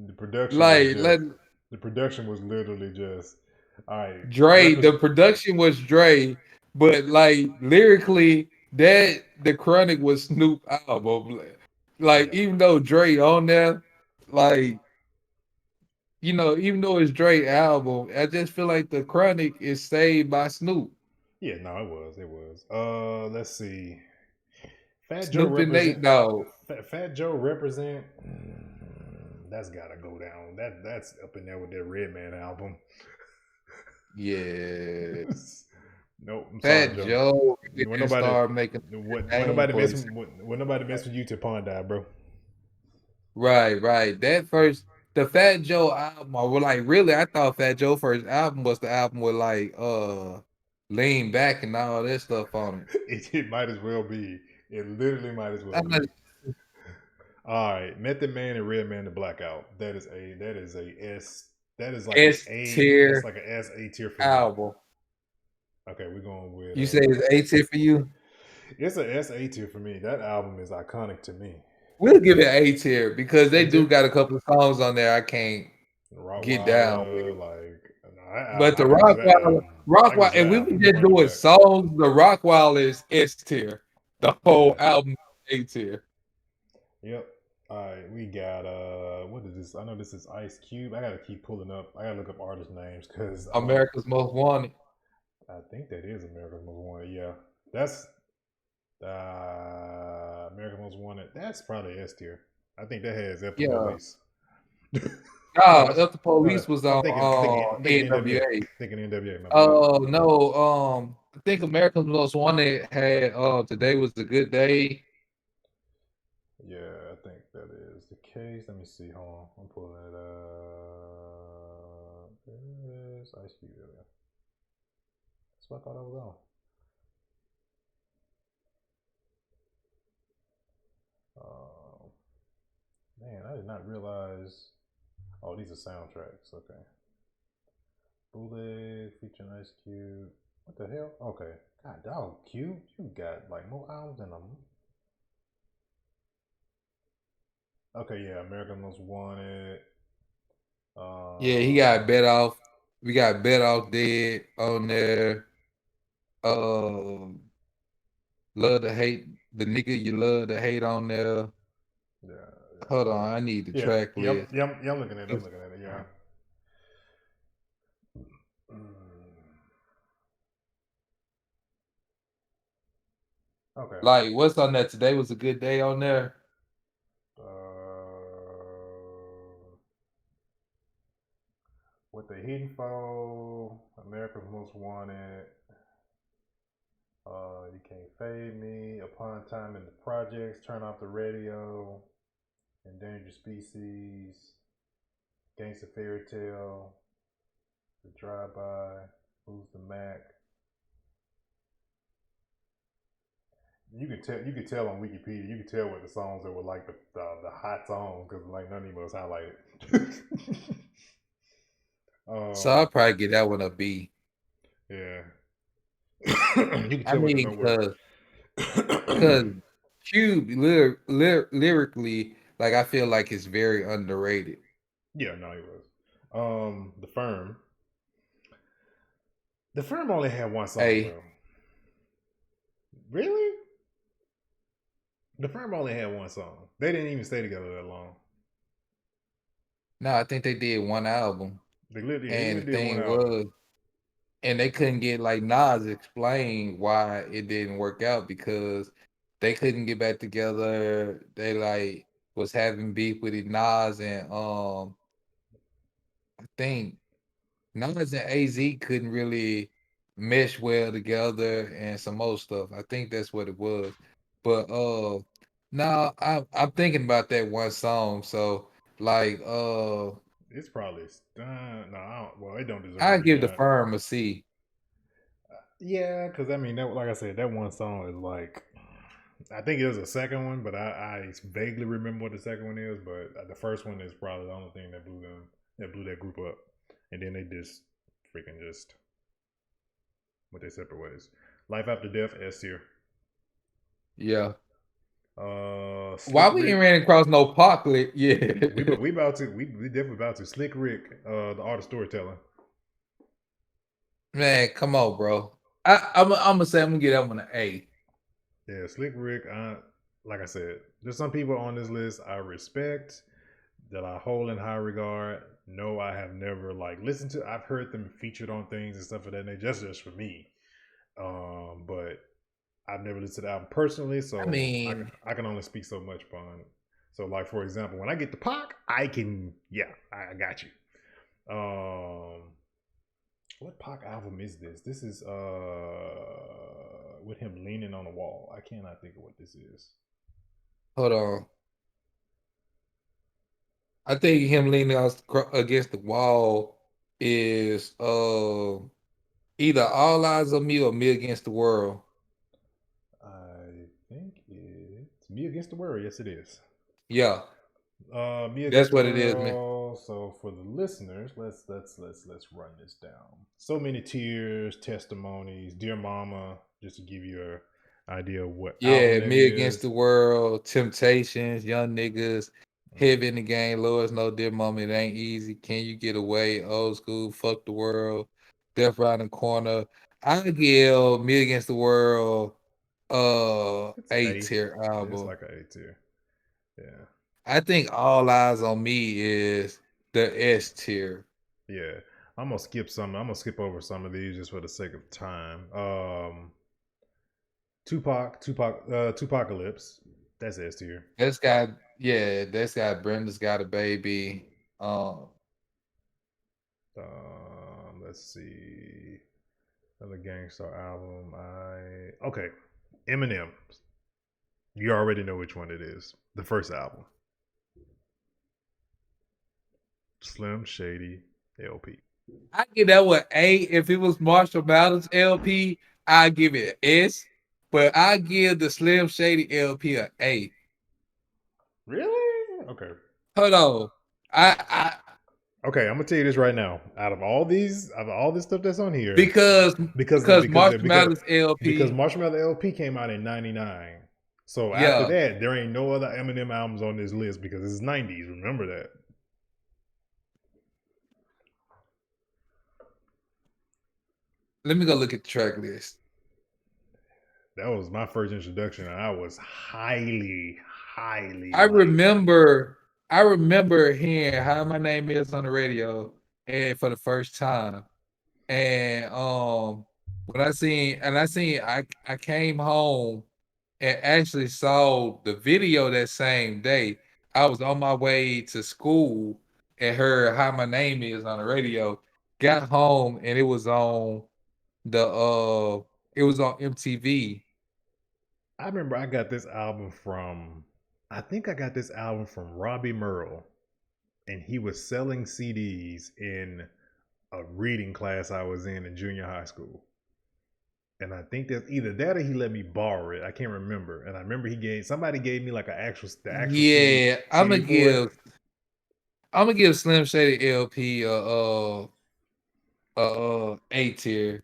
The production the production was literally just all right.
Dre, the production was Dre, but like lyrically, the Chronic was Snoop album. Like even though Dre on there, like even though it's Dre album, I just feel like the Chronic is saved by Snoop.
Yeah, no, it was. Let's see. Fat
Snoop
Joe
and Nate
represent.
Dogg.
Fat Joe represent. That's gotta go down. That's up in there with that Redman album.
Yeah.
Nope. I'm
Fat
sorry,
Joe.
When nobody
making.
when nobody mess with you till Pond die, bro.
Right. The Fat Joe album, I thought Fat Joe first album was the album with Lean Back and all that stuff on
it. It might as well be. It literally might as well be. All right, Method Man and Redman the Blackout. That is like
S tier.
That's like an S A tier for
album.
Me. Okay, we're going with.
You say it's A tier for you?
It's an S A tier for me. That album is iconic to me.
We'll give it A tier because they do got a couple of songs on there I can't get down with. But the Rockwilder, and we were just doing songs. The Rockwilder is S tier. The whole album is A tier.
Yep. All right, we got what is this? I know this is Ice Cube. I gotta keep pulling up. I gotta look up artist names because
America's Most Wanted.
I think that is America's Most Wanted. Yeah, that's America's Most Wanted. That's probably S tier. I think that has F the Police.
F the Police was on NWA.
Thinking NWA.
No. I think America's Most Wanted had Today Was a Good Day.
Yeah, I think that is the case. Let me see. Hold on. I'm pulling it up. There is Ice Cube. That's what I thought I was on. Man, I did not realize. Oh, these are soundtracks. Okay. Bootleg featuring Ice Cube. What the hell? Okay. God dog, Cube. You got like more albums than them. Okay, yeah, American Most Wanted.
Yeah, he got Bet Off. We got Bet Off Dead on there. Love to Hate, the nigga you love to hate on there.
Yeah.
Hold on, I need the track list.
Yeah, I'm looking at it. Yeah. Okay.
Like, what's on that? Today Was a Good Day on there.
With the Hidden Foe, America's Most Wanted, You Can't Fade Me, Upon Time in the Projects, Turn Off the Radio, Endangered Species, Gangsta Fairy Tale, The Drive By, Who's the Mac. You could tell on Wikipedia. You could tell what the songs that were like the hot songs because like none of them was highlighted.
So I'll probably get that one a B.
Yeah. You can
I
tell what the
mean,
note was.
because Cube lyrically, like I feel like it's very underrated.
Yeah, no, he was. The Firm. The Firm only had one song,
Hey,
bro. Really? The Firm only had one song. They didn't even stay together that long.
no, I think they did one album,
They literally,
and the
did one
thing
album.
was, and they couldn't get like Nas explain why it didn't work out because they couldn't get back together. They like was having beef with Nas and I think Nas and AZ couldn't really mesh well together and some more stuff. I think that's what it was. But now I'm thinking about that one song. So like
It's probably no, I don't, well, it don't deserve
I
to be
give the
done.
Firm a C.
Yeah, because I mean, that, like I said, that one song is like, I think it was a second one, but I vaguely remember what the second one is. But the first one is probably the only thing that blew that group up, and then they just freaking just went their separate ways. Life After Death, S tier.
Yeah.
Why
Why we ain't ran across no Parklet? Yeah.
we about to we definitely about to. Slick Rick, the art of storytelling.
Man, come on, bro. I'm gonna say I'm gonna get that one an A.
Yeah, Slick Rick. Like I said, there's some people on this list I respect that I hold in high regard. No, I have never like listened to. I've heard them featured on things and stuff of that nature. Just for me. But I've never listened to the album personally, so
I mean,
I can only speak so much upon it. So, like for example, when I get to Pac, I can, yeah, I got you. What Pac album is this? This is with him leaning on the wall. I cannot think of what this is.
hold on. I think him leaning against the wall is either All Eyes on Me or Me Against the World.
I think it's Me Against the World. Yes, it is.
Yeah.
Me Against
That's
the
what it is, man.
World. So for the listeners, let's run this down. So many tears, testimonies, Dear Mama, just to give you an idea of what
Yeah,
album that
Me
is.
Against the World, Temptations, Young Niggas, Heavy in the Game, Lord's No Dear Mama, It Ain't Easy, Can You Get Away, Old School, Fuck the World, Death Round the Corner. I give Me Against the World
It's
A tier
It's
album.
like an A tier. Yeah.
I think All Eyes on Me is the S tier.
Yeah. I'm gonna skip some. I'm gonna skip over some of these just for the sake of time. Tupacalypse. That's S tier.
That's got Brenda's Got a Baby.
Let's see. Another Gangstar album. Okay. Eminem. You already know which one it is. The first album. Slim Shady LP.
I give that one A. If it was Marshall Mathers LP, I give it an S. But I give the Slim Shady LP an A.
Really? Okay.
Hold on.
Okay, I'm gonna tell you this right now. Out of all this stuff that's on here,
because Marshall Mathers LP.
Because Marshall Mathers LP came out in '99. So after that, there ain't no other Eminem albums on this list because it's '90s. Remember that.
Let me go look at the track list.
That was my first introduction, and I was highly.
I remember hearing How My Name Is on the radio and for the first time. And when I came home and actually saw the video that same day. I was on my way to school and heard How My Name Is on the radio. Got home and it was on MTV.
I remember I got this album from Robbie Merle. and he was selling CDs in a reading class I was in junior high school. And I think that's either that or he let me borrow it. I can't remember. And I remember somebody gave me like the actual
Yeah, I'm
CD for it.
I'm gonna give Slim Shady LP A tier.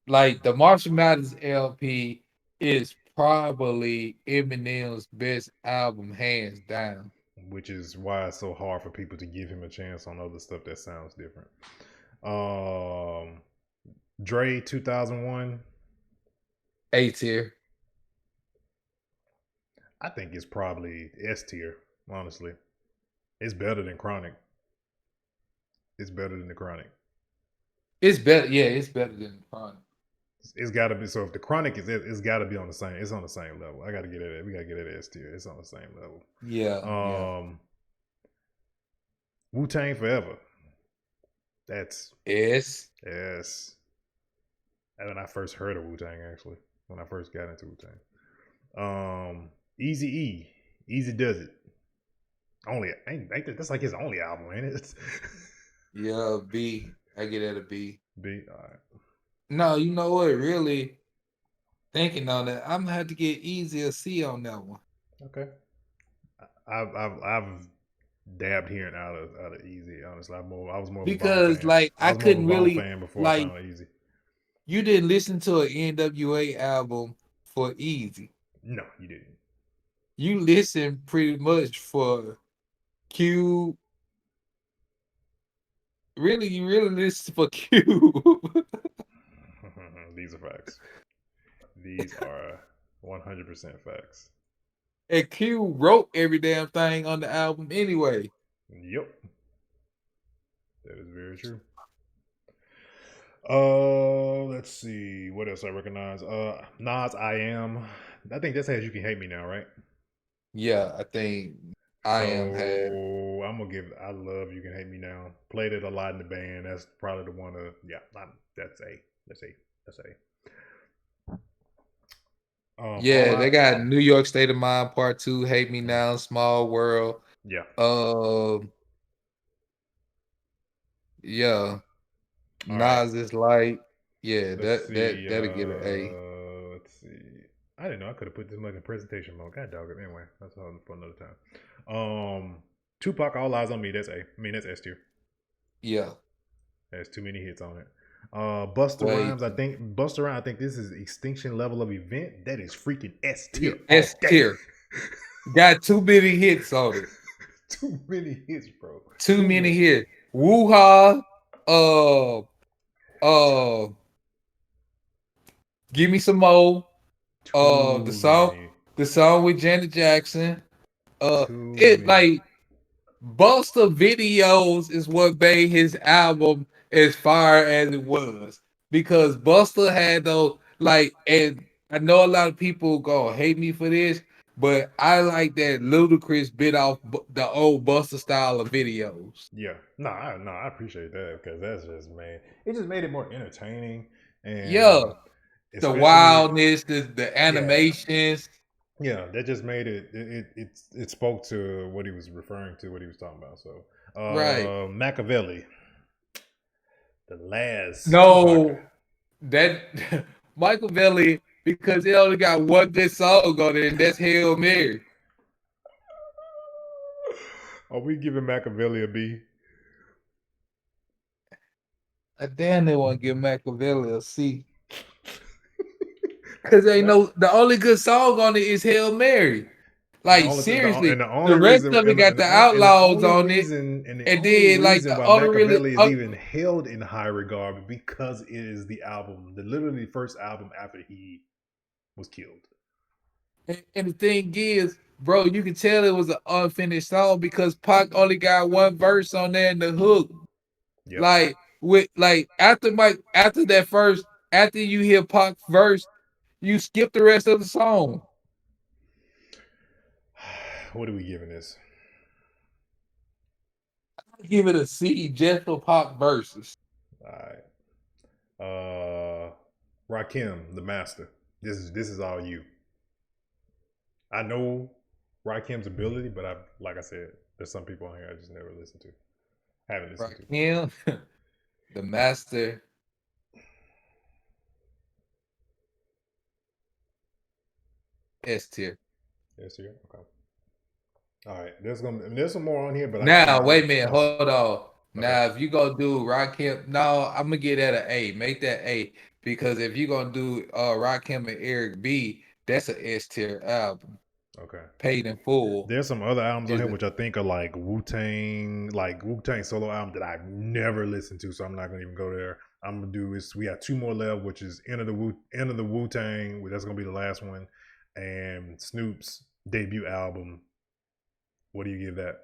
Like the Marshall Mathers LP is probably Eminem's best album, hands down.
Which is why it's so hard for people to give him a chance on other stuff that sounds different. Dre 2001.
A tier.
I think it's probably S tier, honestly. It's better than Chronic. It's better than the Chronic.
It's better, yeah, it's better than Chronic.
It's gotta be. So if the Chronic is it's gotta be on the same, it's on the same level. We gotta get it S tier. It's on the same level.
Yeah.
Wu-Tang Forever. That's
S.
yes. And when I first heard of Wu-Tang, actually, when I first got into Wu-Tang. Easy Does It. That's like his only album, ain't it?
Yeah, B. I get that a B.
B. All right.
No, you know what? Really thinking on that, I'm gonna have to get Easy a C on that one.
Okay. I've dabbed here and out of Easy. Honestly, I was more
because
of a Bone fan.
like I couldn't really
fan before
like
I found Easy.
You didn't listen to an NWA album for Easy.
No, you didn't.
You listened pretty much for Q. Really, you really listen for Q.
These are facts. These are 100% facts.
And Q wrote every damn thing on the album anyway.
Yep. That is very true. Let's see. What else I recognize? Nas, I Am. I think that says You Can Hate Me Now, right?
Yeah, I think I Am had.
I'm gonna give I Love You Can Hate Me Now. Played it a lot in the band. That's probably the one of that's A.
Yeah, they got New York State of Mind Part 2, Hate Me Now, Small World.
Yeah.
Yeah.
All
Nas is like, yeah,
let's
that'll get an A.
Let's see. I didn't know I could have put this much in presentation mode. God dog it. Anyway, that's all for another time. Tupac, All Eyes on Me. That's A. I mean, that's S tier.
Yeah.
There's too many hits on it. Busta Rhymes, I think Busta Rhymes, I think this is extinction level of event. That is freaking S tier.
S tier. Got too many hits on it.
Too many hits, bro.
Too many hits. Woo-ha. Give Me Some More. The song with Janet Jackson. Like Busta videos is what made his album as far as it was, because Busta had those and I know a lot of people gonna hate me for this, but I like that Ludacris bit off the old Busta style of videos.
Yeah, I appreciate that, because that's just it just made it more entertaining, and
the wildness, the animations.
Yeah, that just made it spoke to what he was referring to, what he was talking about. So
right,
Machiavelli, the last
that Machiavelli, because it only got one good song on it, and that's Hail Mary.
Are we giving Machiavelli a B?
I damn they want to give Machiavelli a C. Because the only good song on it is Hail Mary. Like seriously, the rest of it got the Outlaws on it, and then like the other
Machiavelli is even held in high regard because it is the album, literally first album after he was killed.
And the thing is, bro, you can tell it was an unfinished song because Pac only got one verse on there in the hook. Yep. After you hear Pac's verse, you skip the rest of the song.
What are we giving this?
I give it a C just for Pac verses.
All right. Rakim, the master. This is all you. I know Rakim's ability, but like I said, There's some people on here I just never listened to. Haven't listened to.
Rakim, the master. S tier.
Yes, sir. Okay. All right. There's some more on here, but
Now,
I
wait a minute.
can't-
Hold on.
Okay.
Now, if you gonna do Rakim, no, I'm gonna get that an A. Make that A because if you gonna do Rakim and Eric B, that's an S tier album.
Okay.
Paid in full.
There's some other albums on
Is
here
it-
which I think are like Wu-Tang solo album that I've never listened to, so I'm not gonna even go there. I'm gonna do is we got two more left, which is End of the Wu-Tang, that's gonna be the last one, and Snoop's debut album. What do you give that?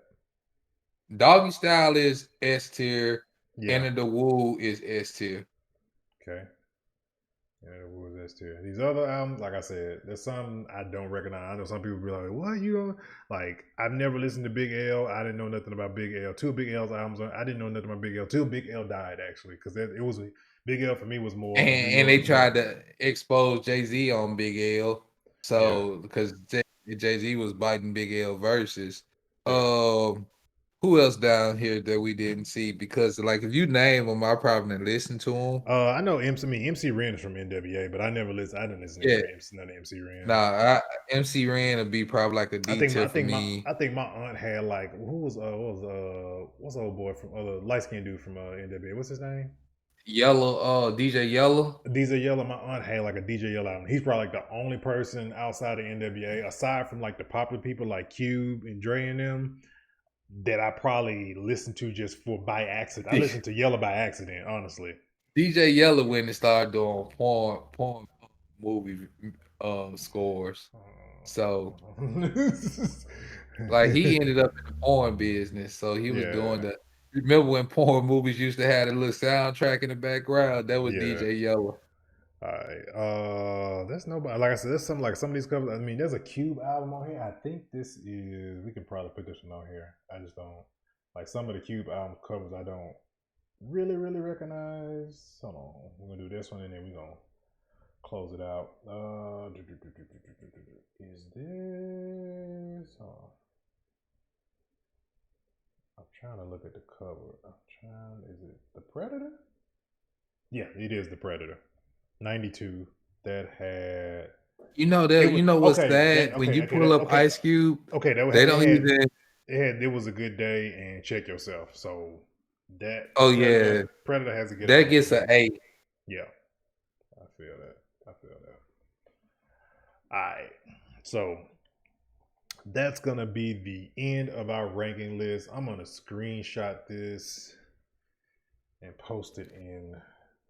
Doggy Style is S tier.
Yeah.
Enter the Woo is S tier.
Okay. Yeah, what was this too? These other albums, like I said, there's some I don't recognize. I know some people be like, "What you don't like?" I've never listened to Big L. I didn't know nothing about Big L. Two of Big L's albums, I didn't know nothing about Big L. Till Big L died, actually, because it was Big L for me was more.
And they tried to expose Jay-Z on Big L. So because Jay-Z was biting Big L verses. Who else down here that we didn't see? Because like if you name them, I probably didn't listen to them.
I know MC Ren is from NWA, but I never listened. I didn't listen to none of MC Ren.
Nah, MC Ren would be probably like a D tier for me.
I think my aunt had like what's the old boy from light skinned dude from NWA? What's his name?
Yellow, DJ Yellow.
DJ Yellow, my aunt had like a DJ Yellow album. He's probably like the only person outside of NWA, aside from like the popular people like Cube and Dre and them, that I probably listened to just by accident. I listened to Yellow by accident, honestly.
DJ Yellow when they started doing porn movie scores. So like he ended up in the porn business. So he was doing the. Remember when porn movies used to have a little soundtrack in the background? That was DJ Yellow.
All right. There's nobody. Like I said, there's some of these covers. I mean, there's a Cube album on here. I think this is. We can probably put this one on here. I just don't like some of the Cube album covers. I don't really recognize. Hold on. We're gonna do this one and then we're gonna close it out. Is this? I'm trying to look at the cover. Is it The Predator? Yeah, it is The Predator. 92 that had.
You know what's sad when you pull up Ice Cube.
Okay,
they don't even.
It was a good day and Check Yourself. So that.
Oh yeah,
Predator has a good.
That gets an A.
Yeah, I feel that. All right, so that's gonna be the end of our ranking list. I'm gonna screenshot this and post it in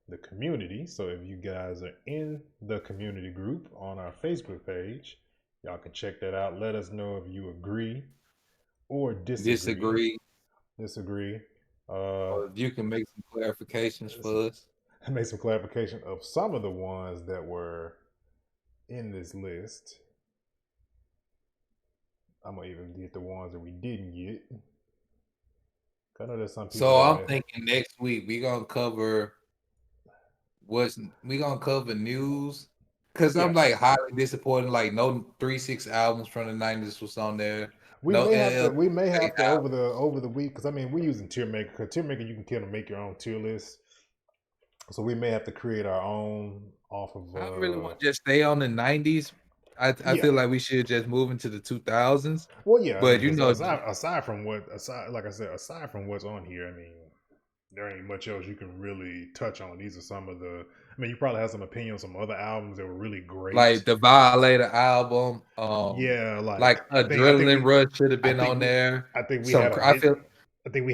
the community. So if you guys are in the community group on our Facebook page, y'all can check that out. Let us know if you agree or disagree.
Or you can make some clarifications for us.
Make some clarification of some of the ones that were in this list. I'm gonna even get the ones that we didn't get. I know there's some people.
So I'm thinking next week we're gonna cover news. Cause I'm like highly disappointed. Like no 3-6 albums from the 90s was on there.
We may have to over the week, because I mean we're using Tiermaker. Because Tiermaker you can kind of make your own tier list. So we may have to create our own off of.
I really want to just stay on the 90s. I feel like we should just move into the 2000s.
Well, yeah,
but
aside from what's on here, I mean, there ain't much else you can really touch on. These are some of the. I mean, you probably have some opinion on some other albums that were really great,
like the Violator album.
Like
Adrenaline Rush should have been on there.
I think we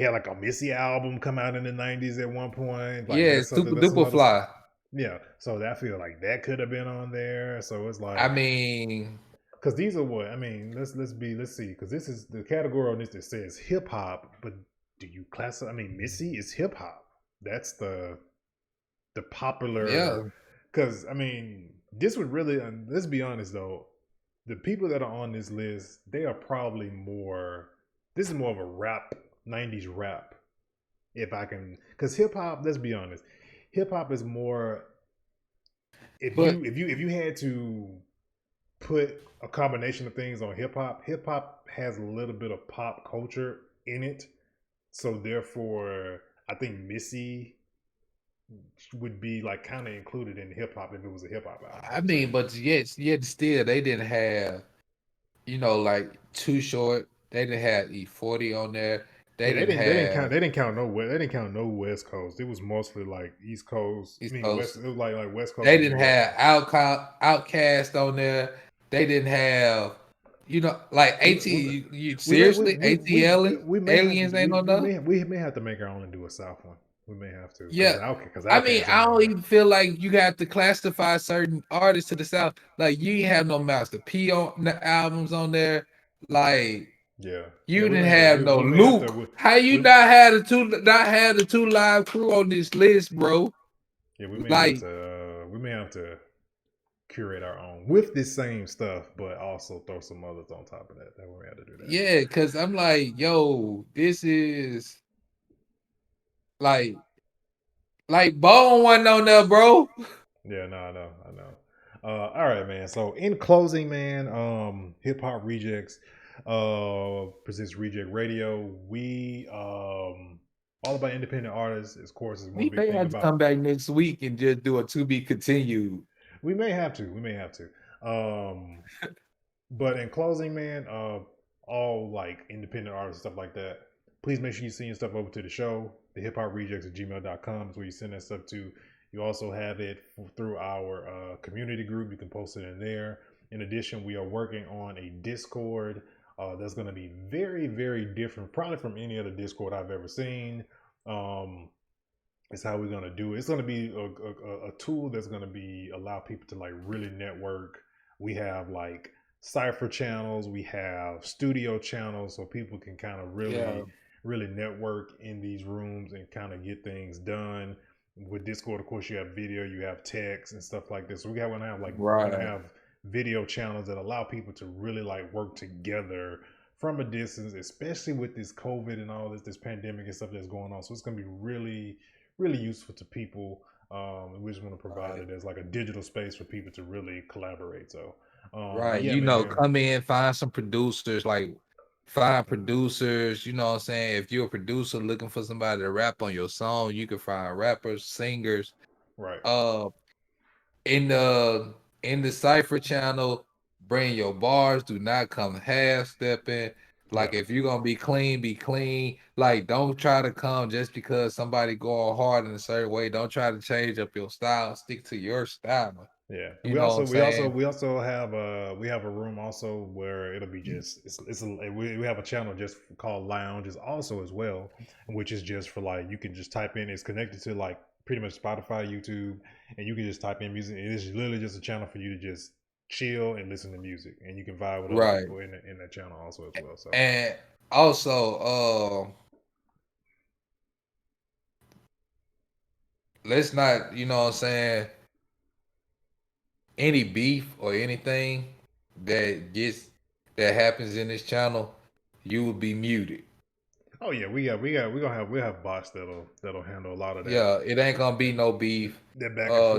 had like a Missy album come out in the 90s at one point. Like,
Super Duper Fly.
Yeah, so I feel like that could have been on there. So it's like,
I mean,
because these are what I mean. Let's see, because this is the category on this that says hip hop. But do you classify? I mean, Missy is hip hop. That's the popular.
Yeah.
Because I mean, this would really. Let's be honest though, the people that are on this list, they are probably more. This is more of a rap, 90s rap. If I can, because hip hop. Let's be honest. Hip hop is more. If you had to put a combination of things on hip hop. Hip hop has a little bit of pop culture in it, so therefore, I think Missy would be like kind of included in hip hop if it was a hip hop album.
I mean, but yet still they didn't have, like Too Short. They didn't have E40 on there. They
Yeah,
didn't have
they didn't count no West Coast. It was mostly like East Coast. I
East
mean West.
Coast.
It was like West Coast.
They
and
didn't
New York.
have Outcast on there. They didn't have, like
We,
AT.
we,
Seriously, ATL
we may have
aliens ain't on there.
we may have to make our own and do a South one. We may have to
Yeah,
because
I mean,
Outkast
I
ain't on
don't
there.
even feel like you got to classify certain artists to the South. Like you ain't have no Master P on the albums on there. Like
Yeah,
you
we
didn't
may
have
we,
no
we may have
Luke.
to,
How you
we-
not had the two live crew on this list, bro?
yeah, we may
Like,
have to curate our own with this same stuff, but also throw some others on top of that. That we have to do that.
yeah, because I'm like, yo, this is like Bone wasn't on there, bro.
Yeah, no, I know. All right, man. So in closing, man, Hip Hop Rejects presents Reject Radio. We all about independent artists, of course, is one
We
big
may
thing
have to
about.
come back next week and just do a to be continued.
We may have to. But in closing, man, all like independent artists and stuff like that, please make sure you send your stuff over to the show. The hip hop rejects at gmail.com is where you send that stuff to. You also have it through our community group. You can post it in there. In addition, we are working on a Discord that's going to be very, very different, probably from any other Discord I've ever seen. It's how we're going to do it. It's going to be a tool that's going to be allow people to like really network. We have like cipher channels, we have studio channels, so people can kind of really network in these rooms and kind of get things done. With Discord, of course, you have video, you have text and stuff like this. So we're gonna have we're gonna have video channels that allow people to really like work together from a distance, especially with this COVID and all this pandemic and stuff that's going on. So it's gonna be really, really useful to people. We just want to provide it as like a digital space for people to really collaborate. So yeah,
come in, find some producers, find producers, you know what I'm saying? If you're a producer looking for somebody to rap on your song, you can find rappers, singers.
Right.
In the cipher channel, bring your bars, do not come half stepping. Like if you're gonna be clean. Like don't try to come just because somebody going hard in a certain way. Don't try to change up your style. Stick to your style.
Yeah,
we also
have a room also where it'll be just we have a channel just called Lounges also as well, which is just for like you can just type in. It's connected to like pretty much Spotify, YouTube, and you can just type in music. It is literally just a channel for you to just chill and listen to music, and you can vibe with other people in that channel also as well. So
and also let's not, you know what I'm saying, any beef or anything that happens in this channel, you will be muted.
Oh yeah, we'll have bots that'll handle a lot of that.
Yeah, it ain't gonna be no beef.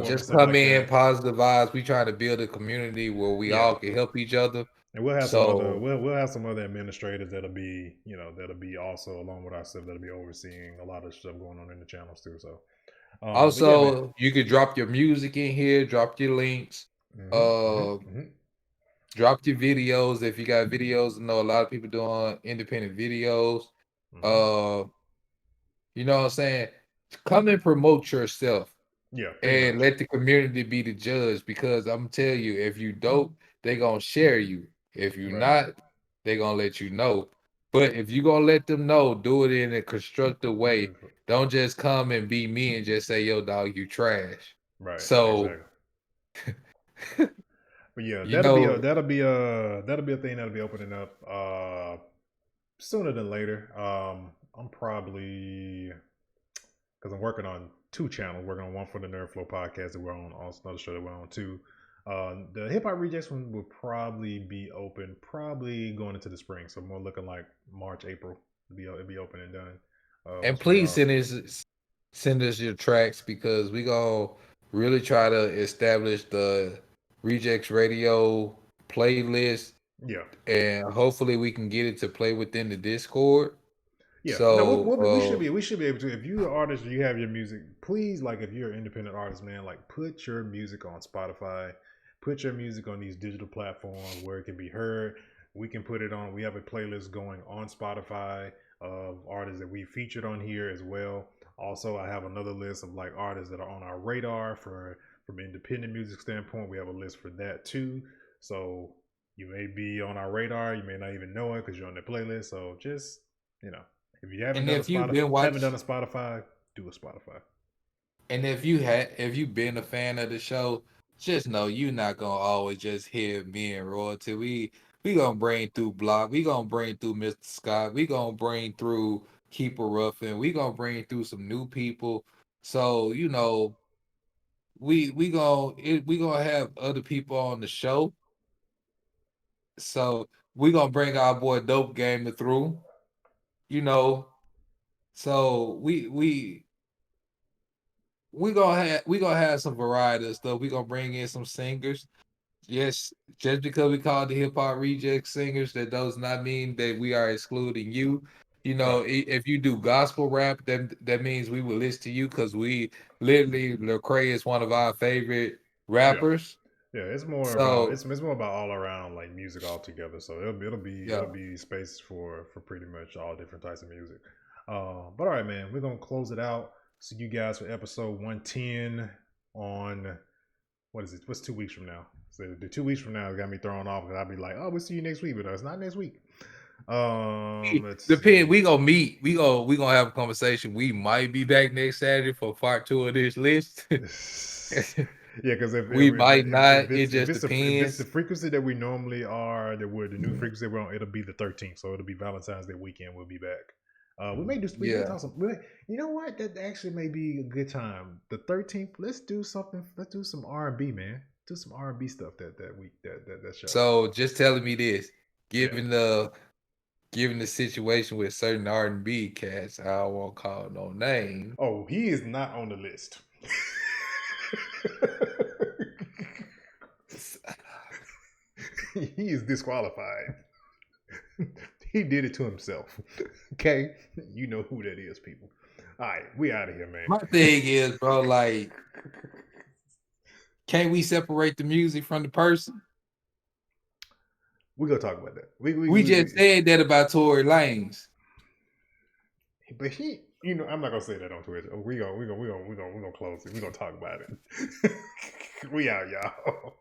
Just come
like
in,
that.
positive vibes. We trying to build a community where we all can help each other.
And we'll have we'll have some other administrators that'll be also along with ourselves that'll be overseeing a lot of stuff going on in the channels too. So
also you can drop your music in here, drop your links, drop your videos if you got videos. I know a lot of people doing independent videos. You know what I'm saying? Come and promote yourself.
Yeah.
And let the community be the judge, because I'm telling you, if you dope, they gonna share you. If you're not, they gonna let you know. But if you gonna let them know, do it in a constructive way. Don't just come and be me and just say, yo, dog, you trash.
Right.
So
but yeah, that'll be a thing that'll be opening up sooner than later. I'm probably, because I'm working on 2 channels, working on one for the Nerd Flow podcast that we're on, also another show that we're on too. The Hip Hop Rejects one will probably be open, probably going into the spring, so more looking like March, April. It'll be open and done.
And please send us your tracks, because we gonna really try to establish the Rejects Radio playlist,
Yeah.
and hopefully we can get it to play within the Discord.
Yeah, no,
So
we should be able to. If you're an artist, you have your music. Please, like, if you're an independent artist, man, like, put your music on Spotify, put your music on these digital platforms where it can be heard. We can put it on. We have a playlist going on Spotify of artists that we featured on here as well. Also, I have another list of like artists that are on our radar for from an independent music standpoint. We have a list for that too. So you may be on our radar, you may not even know it because you're on the playlist. So just if you haven't
and
done a
if you've been
Spotify, do a Spotify.
And if you've been a fan of the show, just know you're not gonna always just hear me and Royalty. We gonna bring through Block. We gonna bring through Mr. Scott. We gonna bring through Keeper Ruffin. We gonna bring through some new people. So we gonna have other people on the show. So we gonna bring our boy Dope Gamer through. You know, so we gonna have some variety of stuff. We gonna bring in some singers. Yes, just because we call the hip hop reject singers, that does not mean that we are excluding you. If you do gospel rap, that means we will listen to you because we literally Lecrae is one of our favorite
Yeah.
rappers.
Yeah, it's more about
So
it's more about all around like music altogether. So
yeah,
it'll be space for pretty much all different types of music. But all right, man, we're gonna close it out. See you guys for episode 110 on what is it? What's 2 weeks from now? So the 2 weeks from now got me thrown off because I'll be like, oh, we'll see you next week, but it's not next week. Let's see.
we gonna meet. We gonna have a conversation. We might be back next Saturday for part 2 of this list.
Yeah, because
We might not. It
if
just
it's
depends.
the frequency that we normally are, that we're the new frequency we're on, it'll be the 13th. So it'll be Valentine's Day weekend. We'll be back. We may
Yeah.
talk some. You know what? That actually may be a good time. The 13th. Let's do something. Let's do some R&B, man. Do some R&B stuff that week. That show.
So just telling me this, given the situation with certain R&B cats, I won't call no name.
Oh, he is not on the list. He is disqualified. He did it to himself. Okay? You know who that is, people. All right, we out of here, man.
My thing is, bro, like, can't we separate the music from the person?
We're gonna talk about that.
We just said that about Tory Lanez.
But he, I'm not gonna say that on Twitter. We're gonna close it. We're gonna talk about it. We out, y'all.